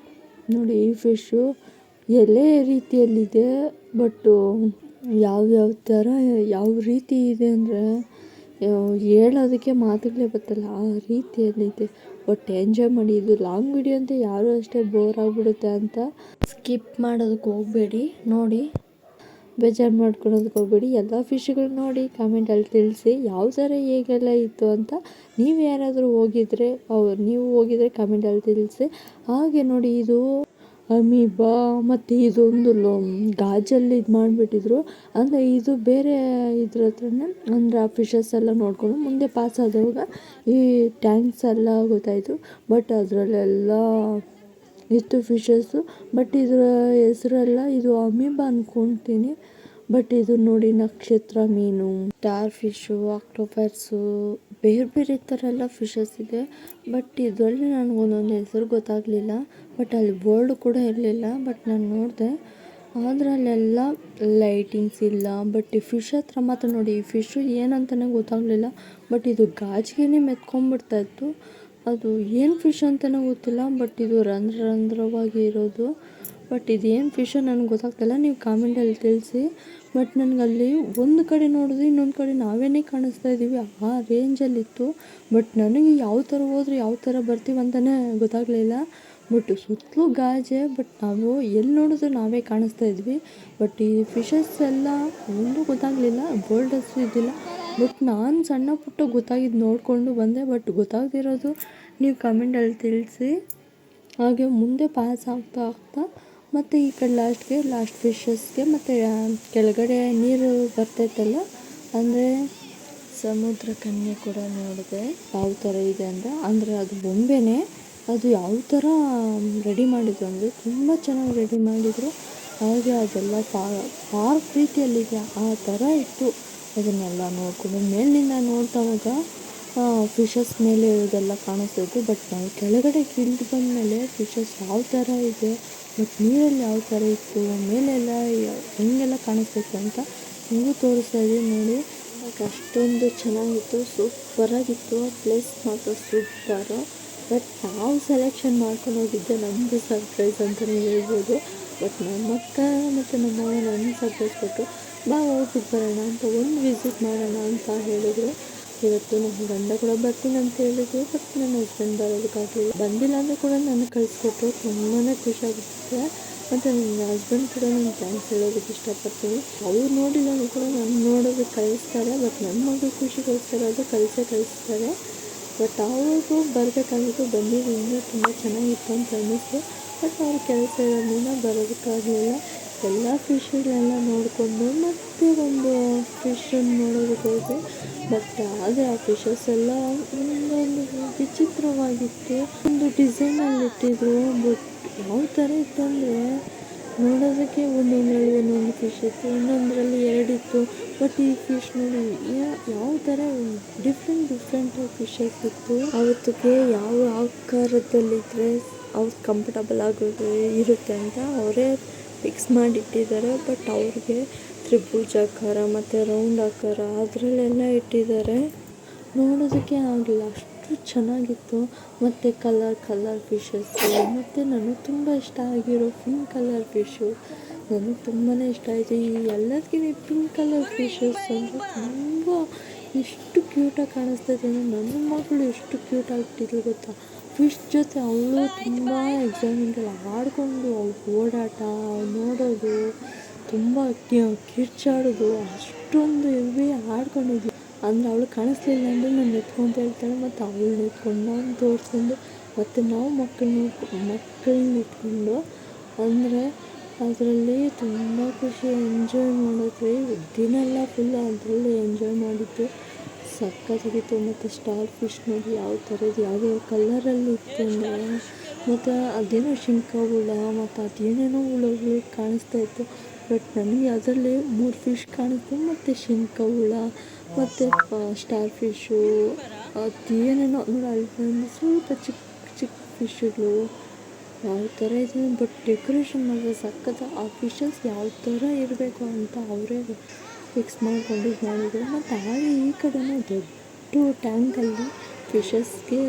Speaker 1: ಫಿಶ್ಶು ಎಲೆ ರೀತಿಯಲ್ಲಿದೆ. ಬಟ್ಟು ಯಾವ್ಯಾವ ಥರ ಯಾವ ರೀತಿ ಇದೆ ಅಂದರೆ ಹೇಳೋದಕ್ಕೆ ಮಾತುಗಳೇ ಗೊತ್ತಲ್ಲ, ಆ ರೀತಿಯಲ್ಲಿದೆ. ಬಟ್ ಎಂಜಾಯ್ ಮಾಡಿ. ಇದು ಲಾಂಗ್ ವಿಡಿಯೋ ಅಂತ ಯಾರೂ ಅಷ್ಟೇ ಬೋರ್ ಆಗಿಬಿಡುತ್ತೆ ಅಂತ ಸ್ಕಿಪ್ ಮಾಡೋದಕ್ಕೆ ಹೋಗಬೇಡಿ. ನೋಡಿ ಬೇಜಾರು ಮಾಡ್ಕೊಳೋದಕ್ಕೆ ಹೋಗಬೇಡಿ. ಎಲ್ಲ ಫಿಶ್ಗಳು ನೋಡಿ ಕಾಮೆಂಟಲ್ಲಿ ತಿಳಿಸಿ ಯಾವ ಥರ ಹೇಗೆಲ್ಲ ಇತ್ತು ಅಂತ. ನೀವು ಯಾರಾದರೂ ಹೋಗಿದ್ರೆ ಕಾಮೆಂಟಲ್ಲಿ ತಿಳಿಸಿ. ಹಾಗೆ ನೋಡಿ ಇದು ಅಮೀಬಾ ಮತ್ತು ಇದೊಂದು ಗಾಜಲ್ಲಿ ಇದು ಮಾಡಿಬಿಟ್ಟಿದ್ರು. ಅಂದರೆ ಇದು ಬೇರೆ ಇದ್ರ ಹತ್ರನೇ, ಅಂದರೆ ಆ ಫಿಶಸ್ ಎಲ್ಲ ನೋಡಿಕೊಂಡು ಮುಂದೆ ಪಾಸ್ ಆದವಾಗ ಈ ಟ್ಯಾಂಕ್ಸ್ ಎಲ್ಲ ಗೊತ್ತಾಯಿತು. ಬಟ್ ಅದರಲ್ಲೆಲ್ಲ ಇತ್ತು ಫಿಶಸ್ಸು. ಬಟ್ ಇದರ ಹೆಸರೆಲ್ಲ ಇದು ಅಮೀಬಾ ಅಂದ್ಕೊಳ್ತೀನಿ. ಬಟ್ ಇದು ನೋಡಿ ನಕ್ಷತ್ರ ಮೀನು, ಸ್ಟಾರ್ ಫಿಶ್ಶು, ಆಕ್ಟೋಪಸ್ಸು, ಬೇರೆ ಬೇರೆ ಥರ ಎಲ್ಲ ಫಿಶಸ್ ಇದೆ. ಬಟ್ ಇದರಲ್ಲಿ ನನಗೆ ಒಂದೊಂದು ಹೆಸರು ಗೊತ್ತಾಗಲಿಲ್ಲ. ಬಟ್ ಅಲ್ಲಿ ಬೋರ್ಡ್ ಕೂಡ ಇರಲಿಲ್ಲ. ಬಟ್ ನಾನು ನೋಡಿದೆ, ಆದರೆ ಅಲ್ಲೆಲ್ಲ ಲೈಟಿಂಗ್ಸ್ ಇಲ್ಲ. ಬಟ್ ಈ ಫಿಶ್ ಹತ್ರ ಮಾತ್ರ ನೋಡಿ, ಈ ಫಿಶ್ಶು ಏನಂತಲೇ ಗೊತ್ತಾಗಲಿಲ್ಲ. ಬಟ್ ಇದು ಗಾಜಿಗೆ ಮೆತ್ಕೊಂಡ್ಬಿಡ್ತಾಯಿತ್ತು. ಅದು ಏನು ಫಿಶ್ ಅಂತಲೇ ಗೊತ್ತಿಲ್ಲ. ಬಟ್ ಇದು ರಂಧ್ರವಾಗಿ ಇರೋದು. ಬಟ್ ಇದೇನು ಫಿಶು ನನಗೆ ಗೊತ್ತಾಗ್ತಿಲ್ಲ, ನೀವು ಕಾಮೆಂಟಲ್ಲಿ ತಿಳಿಸಿ. ಬಟ್ ನನಗಲ್ಲಿ ಒಂದು ಕಡೆ ನೋಡಿದ್ರೆ ಇನ್ನೊಂದು ಕಡೆ ನಾವೇನೇ ಕಾಣಿಸ್ತಾ ಇದ್ದೀವಿ, ಆ ರೇಂಜಲ್ಲಿತ್ತು. ಬಟ್ ನನಗೆ ಯಾವ ಥರ ಹೋದ್ರೆ ಯಾವ ಥರ ಬರ್ತೀವಿ ಅಂತಲೇ ಗೊತ್ತಾಗಲಿಲ್ಲ. ಬಟ್ ಸುತ್ತಲೂ ಗಾಜೆ, ಬಟ್ ನಾವು ಎಲ್ಲಿ ನೋಡಿದ್ರು ನಾವೇ ಕಾಣಿಸ್ತಾ ಇದ್ವಿ. ಬಟ್ ಈ ಫಿಶಸ್ ಎಲ್ಲ ಒಂದೂ ಗೊತ್ತಾಗಲಿಲ್ಲ, ಬೋಲ್ಡರ್ಸ್ ಇದ್ದಿಲ್ಲ. ಬಟ್ ನಾನು ಸಣ್ಣ ಪುಟ್ಟ ಗೊತ್ತಾಗಿದ್ದು ನೋಡಿಕೊಂಡು ಬಂದೆ. ಬಟ್ ಗೊತ್ತಾಗದಿರೋದು ನೀವು ಕಮೆಂಟಲ್ಲಿ ತಿಳಿಸಿ. ಹಾಗೆ ಮುಂದೆ ಪಾಸ್ ಆಗ್ತಾ ಮತ್ತು ಈ ಕಡೆ ಲಾಸ್ಟ್ ಫಿಶಸ್ಗೆ ಮತ್ತು ಕೆಳಗಡೆ ನೀರು ಬರ್ತೈತಲ್ಲ, ಅಂದರೆ ಸಮುದ್ರ ಕನ್ಯೆ ಕೂಡ ನೋಡಿದೆ ಯಾವ ಥರ ಇದೆ ಅಂದರೆ ಅದು ಬೊಂಬೆನೇ. ಅದು ಯಾವ ಥರ ರೆಡಿ ಮಾಡಿದ್ರು ಅಂದರೆ ತುಂಬ ಚೆನ್ನಾಗಿ ರೆಡಿ ಮಾಡಿದರು. ಹಾಗೆ ಅದೆಲ್ಲ ಪಾರ್ಕ್ ರೀತಿಯಲ್ಲಿದೆ, ಆ ಥರ ಇತ್ತು. ಅದನ್ನೆಲ್ಲ ನೋಡಿಕೊಂಡು ಮೇಲಿನಿಂದ ನೋಡ್ತಾವಾಗ ಫಿಶಸ್ ಮೇಲೆ ಇರೋದೆಲ್ಲ ಕಾಣಿಸ್ತಿತ್ತು. ಬಟ್ ನಾವು ಕೆಳಗಡೆ ಇಳಿದು ಬಂದಮೇಲೆ ಫಿಶಸ್ ಯಾವ ಥರ ಇದೆ ಮತ್ತು ನೀರಲ್ಲಿ ಯಾವ ಥರ ಇತ್ತು, ಮೇಲೆಲ್ಲ ಹೆಂಗೆಲ್ಲ ಕಾಣಿಸ್ತಿತ್ತು ಅಂತ ನಿಮಗೂ ತೋರಿಸ್ತಾ ಇದ್ದೀವಿ ನೋಡಿ. ಅಷ್ಟೊಂದು ಚೆನ್ನಾಗಿತ್ತು, ಸೂಪರಾಗಿತ್ತು. ಪ್ಲೇಸ್ ಮಾತ್ರ ಸೂಪರು. ಬಟ್ ನಾವು ಸೆಲೆಕ್ಷನ್ ಮಾಡ್ಕೊಂಡು ಹೋಗಿದ್ದೆ ನಮ್ಮದು ಸರ್ಪ್ರೈಸ್ ಅಂತಲೇ ಹೇಳ್ಬೋದು. ಬಟ್ ನಮ್ಮ ಅಕ್ಕ ಮತ್ತು ನಮ್ಮವ್ವ ನನಗೆ ಸರ್ಪ್ರೈಸ್ ಕೊಟ್ಟು ಹೋಗ್ಬಿಟ್ಟು ಬರೋಣ ಅಂತ, ಒಂದು ವಿಸಿಟ್ ಮಾಡೋಣ ಅಂತ ಹೇಳಿದ್ರು. ಇವತ್ತು ನಮ್ಮ ಗಂಡ ಕೂಡ ಬರ್ತೀನಿ ಅಂತ ಹೇಳಿದ್ರು. ಬಟ್ ನನ್ನ ಹಸ್ಬೆಂಡ್ ಬರೋದಕ್ಕಾಗಲಿಲ್ಲ. ಬಂದಿಲ್ಲ ಅಂದರೆ ಕೂಡ ನನಗೆ ಕಳಿಸ್ಕೊಟ್ರು. ತುಂಬಾ ಖುಷಿಯಾಗುತ್ತೆ. ಮತ್ತು ನನ್ನ ಹಸ್ಬೆಂಡ್ ಕೂಡ ನಾನು ಥ್ಯಾಂಕ್ಸ್ ಹೇಳೋದಕ್ಕೆ ಇಷ್ಟಪಡ್ತೀನಿ. ಅವ್ರು ನೋಡಿಲ್ಲ ಅಂದರೂ ಕೂಡ ನಾನು ನೋಡೋದಕ್ಕೆ ಕಳಿಸ್ತಾರೆ. ಬಟ್ ನನ್ನ ಮಗಳು ಖುಷಿಗೋಸ್ಕರ ಅದು ಕಳಿಸ್ತಾರೆ. ಬಟ್ ಅವರು ಬರಬೇಕಾಗಿತ್ತು, ಬಂದಿದ್ದರಿಂದ ತುಂಬ ಚೆನ್ನಾಗಿತ್ತು ಅಂತ ಅನ್ನಿಸ್ತು. ಬಟ್ ಅವ್ರ ಕೆಲಸ ಇರೋದ್ರಿಂದ ಬರೋದಕ್ಕಾಗಲಿಲ್ಲ. ಎಲ್ಲ ಫಿಶ್ಗಳೆಲ್ಲ ನೋಡಿಕೊಂಡು ಮತ್ತೆ ಒಂದು ಫಿಶನ್ನು ನೋಡೋದಕ್ಕೆ ಹೋದ್ವಿ. ಬಟ್ ಆದರೆ ಆ ಫಿಶಸ್ ಎಲ್ಲ ಒಂದೊಂದು ವಿಚಿತ್ರವಾಗಿತ್ತು. ಒಂದು ಡಿಸೈನಲ್ಲಿ ಇಟ್ಟಿದ್ರು. ಬಟ್ ಯಾವ ಥರ ಇತ್ತು ಅಂದರೆ ನೋಡೋದಕ್ಕೆ ಒಂದೊಂದರಲ್ಲಿ ಒಂದೊಂದು ಫಿಶ್ ಇತ್ತು, ಇನ್ನೊಂದರಲ್ಲಿ ಎರಡಿತ್ತು. ಬಟ್ ಈ ಫಿಶ್ ನೋಡಿ ಯಾವ ಥರ ಡಿಫ್ರೆಂಟ್ ಫಿಶಸ್ ಇತ್ತು. ಅವತ್ತಿಗೆ ಯಾವ ಆಕಾರದಲ್ಲಿದ್ದರೆ ಅವ್ರು ಕಂಫರ್ಟಬಲ್ ಆಗೋದು ಇರುತ್ತೆ ಅಂತ ಅವರೇ ಫಿಕ್ಸ್ ಮಾಡಿಟ್ಟಿದ್ದಾರೆ. ಬಟ್ ಅವ್ರಿಗೆ ತ್ರಿಭುಜಾಕಾರ ಮತ್ತು ರೌಂಡ್ ಆಕಾರ ಅದರಲ್ಲೆಲ್ಲ ಇಟ್ಟಿದ್ದಾರೆ. ನೋಡೋದಕ್ಕೆ ಆಗಲಿಲ್ಲ, ಅಷ್ಟು ಚೆನ್ನಾಗಿತ್ತು. ಮತ್ತು ಕಲರ್ ಫಿಶಸ್ಸು. ಮತ್ತು ನನಗೆ ತುಂಬ ಇಷ್ಟ ಆಗಿರೋ ಪಿಂಕ್ ಕಲರ್ ಫಿಶ್ಶು ನನಗೆ ತುಂಬಾ ಇಷ್ಟ ಆಯಿತು. ಈ ಎಲ್ಲದಕ್ಕಿಂತ ಪಿಂಕ್ ಕಲರ್ ಫಿಶಸ್ ಅಂದರೆ ತುಂಬ ಎಷ್ಟು ಕ್ಯೂಟಾಗಿ ಕಾಣಿಸ್ತದೆ ಅಂದರೆ ನನ್ನ ಮಗಳು ಎಷ್ಟು ಕ್ಯೂಟ್ ಆಗಿಟ್ಟಿದ್ಲು ಗೊತ್ತಾ. ಫಿಶ್ ಜೊತೆ ಅವಳು ತುಂಬ ಎಕ್ಸೈಟ್ಮೆಂಟಲ್ಲಿ ಆಡಿಕೊಂಡು ಅವ್ಳು ಓಡಾಟ ನೋಡೋದು, ತುಂಬ ಕಿರ್ಚಾಡೋದು, ಅಷ್ಟೊಂದು ಹೆವಿ ಆಡ್ಕೊಂಡಿದ್ವಿ. ಅಂದರೆ ಅವಳು ಕಾಣಿಸ್ಲಿಲ್ಲ ಅಂದರೆ ನಾನು ಎತ್ಕೊಂತ ಹೇಳ್ತಾಳೆ. ಮತ್ತು ಅವಳನ್ನ ಎತ್ಕೊಂಡು ನಾನು ತೋರಿಸ್ಕೊಂಡು ಮತ್ತು ನಾವು ಮಕ್ಕಳನ್ನ ಇಟ್ಕೊಂಡು ಅಂದರೆ ಅದರಲ್ಲಿ ತುಂಬ ಖುಷಿ ಎಂಜಾಯ್ ಮಾಡಿದ್ವಿ. ದಿನ ಎಲ್ಲ ಫುಲ್ ಅದರಲ್ಲೇ ಎಂಜಾಯ್ ಮಾಡಿದ್ದು ಸಕ್ಕತ್ತಾಗಿತ್ತು. ಮತ್ತು ಸ್ಟಾರ್ ಫಿಶ್ ನೋಡಿ ಯಾವ ಥರದ್ದು ಯಾವ್ಯಾವ ಕಲರಲ್ಲಿ ಇತ್ತು ಅಂದರೆ, ಮತ್ತು ಅದೇನೋ ಶಿಂಕ ಹುಳ ಮತ್ತು ಅದೇನೇನೋ ಹುಳಗಳು ಕಾಣಿಸ್ತಾ ಇತ್ತು. ಬಟ್ ನನಗೆ ಅದರಲ್ಲಿ 3 ಫಿಶ್ ಕಾಣಿಸ್ತು. ಮತ್ತು ಶಿಂಕ ಹುಳ ಮತ್ತು ಸ್ಟಾರ್ ಫಿಶ್ಶು ಅದೇನೇನೋ ನೋಡಿ ಅಲ್ಲಿ ಸ್ವಲ್ಪ ಚಿಕ್ಕ ಫಿಶ್ಗಳು ಯಾವ ಥರ ಇದೆ. ಬಟ್ ಡೆಕೋರೇಷನ್ ಮಾಡಿದ್ರೆ ಸಕ್ಕತ್ತ. ಆ ಫಿಶಸ್ ಯಾವ ಥರ ಇರಬೇಕು ಅಂತ ಅವರೇ ಫಿಕ್ಸ್ ಮಾಡಿದ್ರು. ಮತ್ತು ಹಾಗೆ ಈ ಕಡೆನೂ ದೊಡ್ಡ ಟ್ಯಾಂಕಲ್ಲಿ ಫಿಶಸ್ಗೆ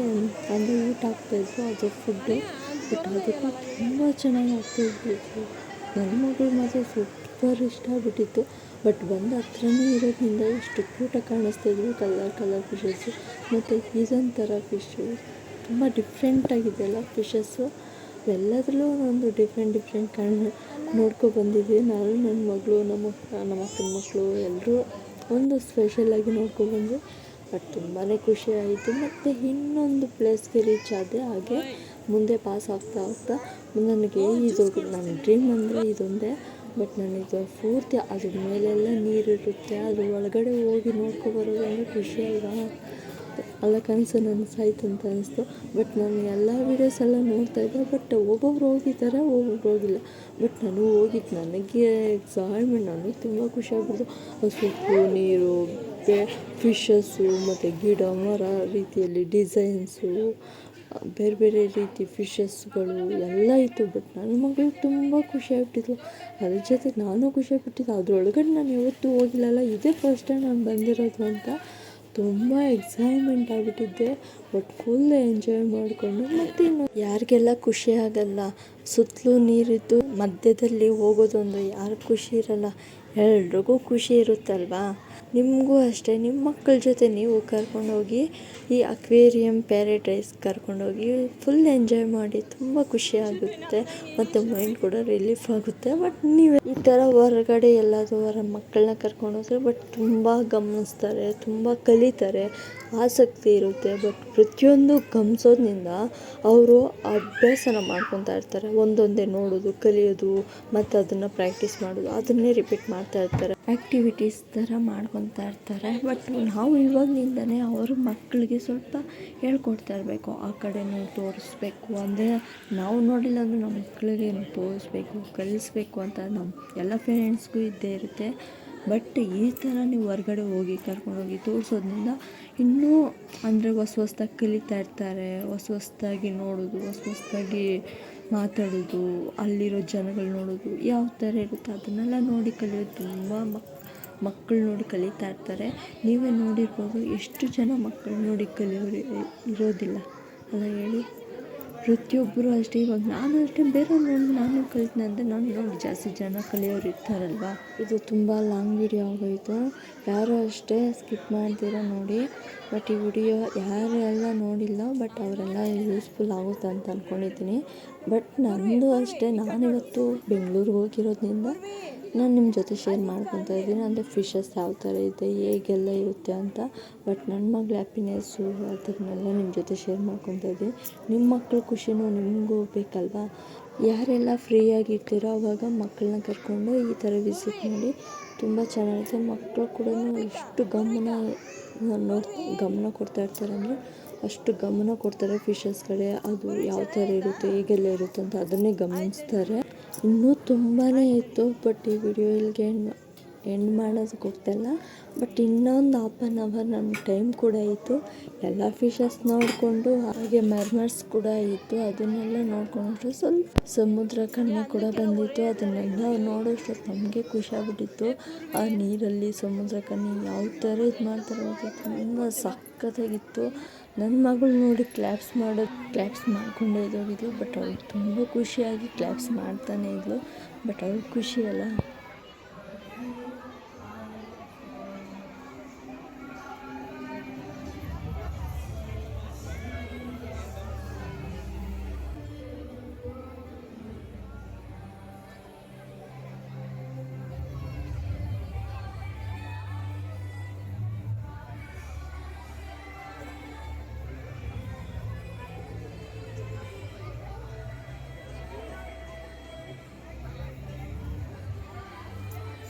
Speaker 1: ಅಂದರೆ ಊಟ ಹಾಕ್ತಾಯಿದ್ರು, ಅದು ಫುಡ್ಡು. ಬಟ್ ಅದಕ್ಕೂ ತುಂಬ ಚೆನ್ನಾಗಿ ಆಗ್ತಾಯಿತ್ತು. ನನ್ನ ಮಗಳು ಮಾತ್ರ ಸೂಪರ್ ಇಷ್ಟ ಆಗ್ಬಿಟ್ಟಿತ್ತು. ಬಟ್ ಬಂದು ಹತ್ರನೇ ಇರೋದ್ರಿಂದ ಎಷ್ಟು ಕ್ಯೂಟಾಗಿ ಕಾಣಿಸ್ತಾಯಿದ್ವು ಕಲರ್ ಫಿಶಸ್ಸು. ಮತ್ತು ಇದೊಂಥರ ಫಿಶ್ಶು ತುಂಬ ಡಿಫ್ರೆಂಟಾಗಿದೆಯಲ್ಲ ಫಿಶಸ್ಸು. ಎಲ್ಲದರಲ್ಲೂ ಒಂದು ಡಿಫ್ರೆಂಟ್ ನೋಡ್ಕೊಬಂದಿದ್ವಿ. ನಾನು ನನ್ನ ಮಗಳು ನಮ್ಮ ಅಕ್ಕನ ಮಕ್ಕಳು ಎಲ್ಲರೂ ಒಂದು ಸ್ಪೆಷಲಾಗಿ ನೋಡ್ಕೊಬಂದ್ವಿ. ಬಟ್ ತುಂಬಾ ಖುಷಿ ಆಯಿತು. ಮತ್ತು ಇನ್ನೊಂದು ಪ್ಲೇಸ್ಗೆ ರೀಚ್ ಆದೆ. ಹಾಗೆ ಮುಂದೆ ಪಾಸ್ ಆಗ್ತಾ ನನಗೆ ಇದು ನನ್ನ ಡ್ರೀಮ್ ಅಂದರೆ ಇದೊಂದೇ. ಬಟ್ ನನಗೆ ಪೂರ್ತಿ ಅದ್ರ ಮೇಲೆಲ್ಲ ನೀರಿರುತ್ತೆ, ಅದ್ರ ಒಳಗಡೆ ಹೋಗಿ ನೋಡ್ಕೊಬರೋದು ಅಂದರೆ ಖುಷಿ ಅಲ್ವಾ. ಅಲ್ಲ ಕನಸು ನನಸಾಯ್ತು ಅಂತ ಅನಿಸ್ತು. ಬಟ್ ನಾನು ಎಲ್ಲ ವೀಡಿಯೋಸ್ ಎಲ್ಲ ನೋಡ್ತಾಯಿದ್ದೆ. ಬಟ್ ಒಬ್ಬೊಬ್ರು ಹೋಗಿದ್ದಾರೆ, ಒಬ್ಬೊಬ್ರು ಹೋಗಿಲ್ಲ. ಬಟ್ ನಾನು ಹೋಗಿದ್ದು ನನಗೆ ಎಕ್ಸೈಟ್ಮೆಂಟ್, ನನಗೆ ತುಂಬ ಖುಷಿ ಆಗ್ಬಿಡ್ತು. ಸೊಪ್ಪು ನೀರು ಫಿಶಸ್ಸು ಮತ್ತು ಗಿಡ ಮರ ರೀತಿಯಲ್ಲಿ ಡಿಸೈನ್ಸು ಬೇರೆ ರೀತಿ ಫಿಶಸ್ಗಳು ಎಲ್ಲ ಇತ್ತು. ಬಟ್ ನನ್ನ ಮಗಳಿಗೆ ತುಂಬ ಖುಷಿಯಾಗ್ಬಿಟ್ಟಿದ್ಲು. ಅದ್ರ ಜೊತೆ ನಾನು ಖುಷಿಯಾಗ್ಬಿಟ್ಟಿದ್ದೆ. ಅದರೊಳಗಡೆ ನಾನು ಯಾವತ್ತೂ ಹೋಗಿಲ್ಲಲ್ಲ, ಇದೇ ಫಸ್ಟ್ ಟೈಮ್ ನಾನು ಬಂದಿರೋದು ಅಂತ ತುಂಬ ಎಕ್ಸೈಟ್ಮೆಂಟ್ ಆಗಿಬಿಟ್ಟಿದ್ದೆ. ಬಟ್ ಫುಲ್ ಎಂಜಾಯ್ ಮಾಡಿಕೊಂಡು ಮತ್ತು ಇನ್ನು ಯಾರಿಗೆಲ್ಲ ಖುಷಿ ಆಗಲ್ಲ ಸುತ್ತಲೂ ನೀರಿದ್ದು ಮಧ್ಯದಲ್ಲಿ ಹೋಗೋದು ಅಂದರೆ ಯಾರು ಖುಷಿ ಇರಲ್ಲ, ಎಲ್ರಿಗೂ ಖುಷಿ ಇರುತ್ತಲ್ವಾ. ನಿಮಗೂ ಅಷ್ಟೇ, ನಿಮ್ಮ ಮಕ್ಕಳ ಜೊತೆ ನೀವು ಕರ್ಕೊಂಡೋಗಿ ಈ ಅಕ್ವೇರಿಯಂ ಪ್ಯಾರಡೈಸ್ ಕರ್ಕೊಂಡೋಗಿ ಫುಲ್ ಎಂಜಾಯ್ ಮಾಡಿ, ತುಂಬ ಖುಷಿ ಆಗುತ್ತೆ ಮತ್ತು ಮೈಂಡ್ ಕೂಡ ರಿಲೀಫ್ ಆಗುತ್ತೆ. ಬಟ್ ನೀವೇ ಈ ಥರ ಹೊರಗಡೆ ಎಲ್ಲಾದರೂ ಮಕ್ಕಳನ್ನ ಕರ್ಕೊಂಡೋದ್ರೆ ಬಟ್ ತುಂಬ ಗಮನಿಸ್ತಾರೆ, ತುಂಬ ಕಲಿತಾರೆ, ಆಸಕ್ತಿ ಇರುತ್ತೆ. ಬಟ್ ಪ್ರತಿಯೊಂದು ಗಮನಿಸೋದ್ರಿಂದ ಅವರು ಅಭ್ಯಾಸನ ಮಾಡ್ಕೊತಾ ಇರ್ತಾರೆ. ಒಂದೊಂದೇ ನೋಡೋದು, ಕಲಿಯೋದು ಮತ್ತು ಅದನ್ನು ಪ್ರಾಕ್ಟೀಸ್ ಮಾಡೋದು, ಅದನ್ನೇ ರಿಪೀಟ್ ಮಾಡ್ತಾ ಇರ್ತಾರೆ. ಆ್ಯಕ್ಟಿವಿಟೀಸ್ ಥರ ಮಾಡ್ಕೊತಾ ಇರ್ತಾರೆ. ಬಟ್ ನಾವು ಇವಾಗಲಿಂದನೇ ಅವ್ರ ಮಕ್ಕಳಿಗೆ ಸ್ವಲ್ಪ ಹೇಳ್ಕೊಡ್ತಾ ಇರಬೇಕು. ಆ ಕಡೆನೂ ತೋರಿಸ್ಬೇಕು. ಅಂದರೆ ನಾವು ನೋಡಿಲ್ಲ ಅಂದರೆ ನಮ್ಮ ಮಕ್ಕಳಿಗೆ ತೋರಿಸ್ಬೇಕು, ಕಲಿಸ್ಬೇಕು ಅಂತ ನಮ್ಮ ಎಲ್ಲ ಪೇರೆಂಟ್ಸ್ಗೂ ಇದ್ದೇ ಇರುತ್ತೆ. ಬಟ್ ಈ ಥರ ನೀವು ಹೊರ್ಗಡೆ ಹೋಗಿ ಕರ್ಕೊಂಡೋಗಿ ತೋರಿಸೋದ್ರಿಂದ ಇನ್ನೂ ಅಂದರೆ ಹೊಸ್ದಾಗಿ ಕಲಿತಾ ಇರ್ತಾರೆ. ಹೊಸ್ದಾಗಿ ನೋಡೋದು, ಹೊಸ್ದಾಗಿ ಮಾತಾಡೋದು, ಅಲ್ಲಿರೋ ಜನಗಳು ನೋಡೋದು ಯಾವ ಥರ ಇರುತ್ತೆ ಅದನ್ನೆಲ್ಲ ನೋಡಿ ಕಲಿಯೋದು. ತುಂಬ ಮಕ್ಕಳು ನೋಡಿ ಕಲಿತಾ ಇರ್ತಾರೆ. ನೀವೇ ನೋಡಿರ್ಬೋದು ಎಷ್ಟು ಜನ ಮಕ್ಕಳು ನೋಡಿ ಕಲಿಯೋರು ಇರೋದಿಲ್ಲ ಅಲ್ಲ ಹೇಳಿ. ಪ್ರತಿಯೊಬ್ಬರು ಅಷ್ಟೇ. ಇವಾಗ ನಾನು ಅಷ್ಟೇ ಬೇರೆ ನೋಡಿ ನಾನು ಕಲಿತೀನಿ ಅಂದರೆ ನಾನು ನೋಡಿ ಜಾಸ್ತಿ ಜನ ಕಲಿಯೋರು ಇರ್ತಾರಲ್ವ. ಇದು ತುಂಬ ಲಾಂಗ್ ವಿಡಿಯೋ ಆಗೋಯಿತು. ಯಾರು ಅಷ್ಟೇ ಸ್ಕಿಪ್ ಮಾಡ್ತೀರಾ ನೋಡಿ. ಬಟ್ ಈ ವಿಡಿಯೋ ಯಾರೆಲ್ಲ ನೋಡಿಲ್ಲ ಬಟ್ ಅವರೆಲ್ಲ ಯೂಸ್ಫುಲ್ ಆಗುತ್ತೆ ಅಂತ ಅಂದ್ಕೊಂಡಿದ್ದೀನಿ. ಬಟ್ ನನ್ನದು ಅಷ್ಟೇ, ನಾನಿವತ್ತು ಬೆಂಗಳೂರಿಗೆ ಹೋಗಿರೋದ್ರಿಂದ ನಾನು ನಿಮ್ಮ ಜೊತೆ ಶೇರ್ ಮಾಡ್ಕೊತಾ ಇದ್ದೀನಿ. ಅಂದರೆ ಫಿಶಸ್ ಯಾವ ಥರ ಇದೆ, ಹೇಗೆಲ್ಲ ಇರುತ್ತೆ ಅಂತ. ಬಟ್ ನನ್ನ ಮಗಳ ಹ್ಯಾಪಿನೆಸ್ಸು ಅದನ್ನೆಲ್ಲ ನಿಮ್ಮ ಜೊತೆ ಶೇರ್ ಮಾಡ್ಕೊತಾ ಇದ್ದೀನಿ. ನಿಮ್ಮ ಮಕ್ಕಳ ಖುಷಿನೂ ನಿಮಗೂ ಬೇಕಲ್ವಾ? ಯಾರೆಲ್ಲ ಫ್ರೀಯಾಗಿರ್ತೀರೋ ಆವಾಗ ಮಕ್ಕಳನ್ನ ಕರ್ಕೊಂಡು ಈ ಥರ ವಿಸಿಟ್ ಮಾಡಿ. ತುಂಬ ಚೆನ್ನಾಗಿರುತ್ತೆ. ಮಕ್ಕಳು ಕೂಡ ಎಷ್ಟು ಗಮನ ಕೊಡ್ತಾ ಇರ್ತಾರೆ ಅಂದರೆ ಅಷ್ಟು ಗಮನ ಕೊಡ್ತಾರೆ ಫಿಶಸ್ ಕಡೆ. ಅದು ಯಾವ ಥರ ಇರುತ್ತೆ, ಹೇಗೆಲ್ಲ ಇರುತ್ತೆ ಅಂತ ಅದನ್ನೇ ಗಮನಿಸ್ತಾರೆ. ಇನ್ನೂ ತುಂಬಾ ಇತ್ತು, ಬಟ್ ಈ ವಿಡಿಯೋ ಇಲ್ಲಿಗೆ ಎಂಡ್ ಮಾಡೋದಕ್ಕೆ ಹೋಗ್ತಾಯಿಲ್ಲ. ಬಟ್ ಇನ್ನೊಂದು 1/2 hour ನನ್ನ ಟೈಮ್ ಕೂಡ ಇತ್ತು. ಎಲ್ಲ ಫಿಶಸ್ ನೋಡಿಕೊಂಡು, ಹಾಗೆ ಮರ್ಮರ್ಸ್ ಕೂಡ ಇತ್ತು, ಅದನ್ನೆಲ್ಲ ನೋಡ್ಕೊಂಡ್ರೆ ಸ್ವಲ್ಪ ಸಮುದ್ರ ಕಣ್ಣೆ ಕೂಡ ಬಂದಿತ್ತು. ಅದನ್ನೆಲ್ಲ ನೋಡೋಷ್ಟು ನಮಗೆ ಖುಷಿ ಆಗ್ಬಿಟ್ಟಿತ್ತು. ಆ ನೀರಲ್ಲಿ ಸಮುದ್ರ ಕಣ್ಣೆ ಯಾವ ಥರ ಇದು ಮಾಡ್ತಾರೆ ಅಂತ ತುಂಬ ಸಖತ್ತಾಗಿತ್ತು. ನನ್ನ ಮಗಳು ನೋಡಿ ಕ್ಲ್ಯಾಪ್ಸ್ ಮಾಡ್ಕೊಂಡೇ ಇದ್ದೋಗಿದ್ಲು. ಬಟ್ ಅವಳು ತುಂಬ ಖುಷಿಯಾಗಿ ಕ್ಲ್ಯಾಪ್ಸ್ ಮಾಡ್ತಾನೆ ಇದ್ಲು. ಬಟ್ ಅವಳು ಖುಷಿ ಅಲ್ಲ.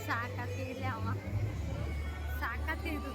Speaker 2: ಸಾಕತ್ತಿಲ್ಲ ಅವ ಸಾಕತ್ತಿದ್ದು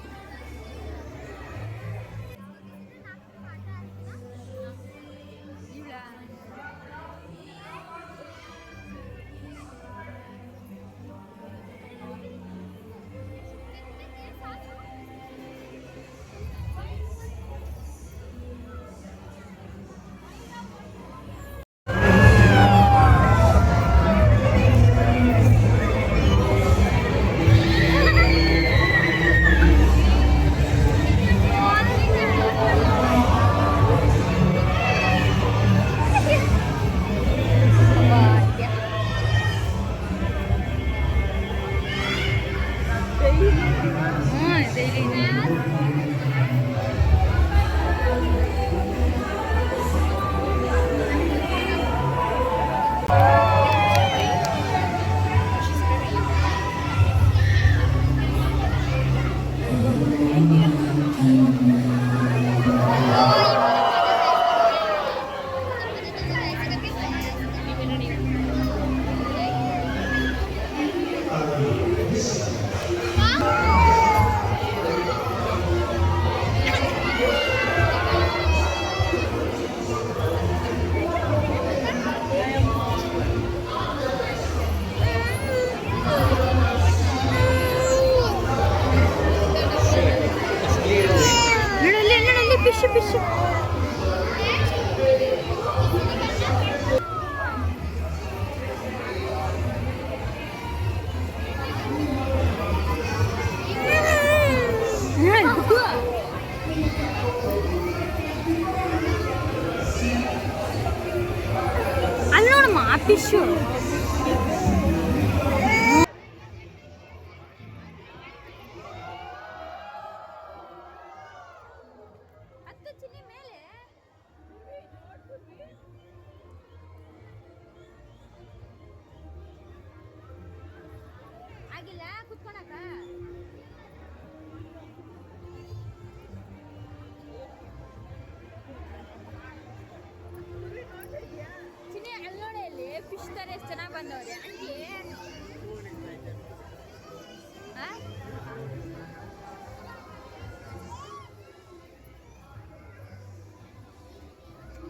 Speaker 2: fish. ಅಲ್ಲಿ ನೋಡಮ್ಮ ಆ ಫಿಶು. ಆಗಿಲ್ಲ ಕುತ್ಕೊಳಕ ಚಿನ್ನಿ ಅಲ್ಲೋಡೆಯಲ್ಲಿ ಫಿಶ್ ತರ ಎಷ್ಟು ಚೆನ್ನಾಗಿ ಬಂದವ್ರೆ ಅಲ್ಲಿ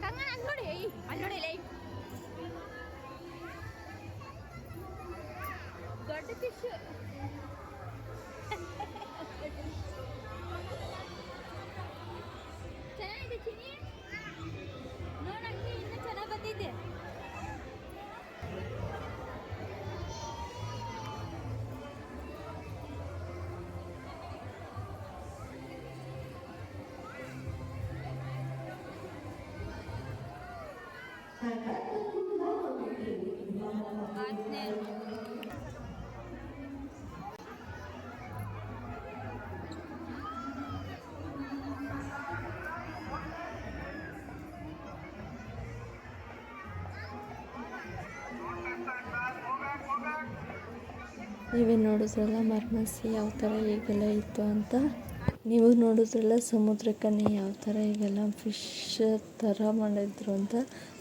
Speaker 2: ಕಂಗನ ಅಲ್ಲೋಡೆ ಅಲ್ಲೋಡೆಲೆ ದೊಡ್ಡ ಫಿಶ್ ಚೆನ್ನಾಗಿದೆ ಚಿನ್ನಿ ನೋಡಕ್ಕೆ ಇನ್ನೂ ಚೆನ್ನಾಗಿ ಬಂದಿದೆ.
Speaker 1: ನೀವೇ ನೋಡಿದ್ರಲ್ಲ ಮರ್ಮಸಿ ಯಾವ ಥರ ಹೀಗೆಲ್ಲ ಇತ್ತು ಅಂತ. ನೀವು ನೋಡಿದ್ರಲ್ಲ ಸಮುದ್ರಕ್ಕನ್ನೇ ಯಾವ ಥರ ಈಗೆಲ್ಲ ಫಿಶ್ ಥರ ಮಾಡಿದ್ರು ಅಂತ.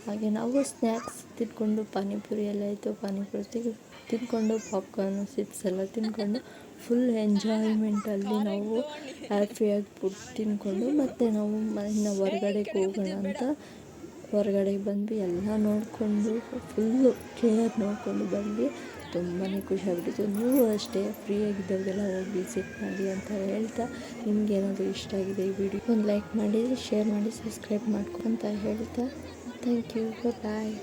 Speaker 1: ಹಾಗೆ ನಾವು ಸ್ನ್ಯಾಕ್ಸ್ ತಿಂದ್ಕೊಂಡು ಪಾನಿಪುರಿ ಎಲ್ಲ ಇತ್ತು, ಪಾನಿಪುರಿ ತಿಂದ್ಕೊಂಡು ಪಾಪ್ಕಾರ್ನು ಚಿಪ್ಸ್ ಎಲ್ಲ ತಿಂದ್ಕೊಂಡು ಫುಲ್ ಎಂಜಾಯ್ಮೆಂಟಲ್ಲಿ ನಾವು ಹ್ಯಾಪಿಯಾಗಿ ಫುಡ್ ತಿಂದ್ಕೊಂಡು ಮತ್ತು ನಾವು ಮನೆಯಿಂದ ಹೊರ್ಗಡೆಗೆ ಹೋಗೋಣ ಅಂತ ಹೊರಗಡೆಗೆ ಬಂದ್ವಿ. ಎಲ್ಲ ನೋಡಿಕೊಂಡು ಫುಲ್ಲು ಕ್ಲಿಯರ್ ನೋಡಿಕೊಂಡು ಬಂದ್ವಿ. ತುಂಬಾ ಖುಷಿಯಾಗ್ಬಿಟ್ಟಿತ್ತು. ನೀವು ಅಷ್ಟೇ ಫ್ರೀಯಾಗಿದ್ದವ್ರಿಗೆಲ್ಲ ಹೋಗಿ ವಿಸಿಟ್ ಮಾಡಿ ಅಂತ ಹೇಳ್ತಾ, ನಿಮಗೇನಾದರೂ ಇಷ್ಟ ಆಗಿದೆ ಈ ವಿಡಿಯೋ ಒಂದು ಲೈಕ್ ಮಾಡಿ, ಶೇರ್ ಮಾಡಿ, ಸಬ್ಸ್ಕ್ರೈಬ್ ಮಾಡ್ಕೊ ಅಂತ ಹೇಳ್ತಾ ಥ್ಯಾಂಕ್ ಯು, ಬಾಯ್.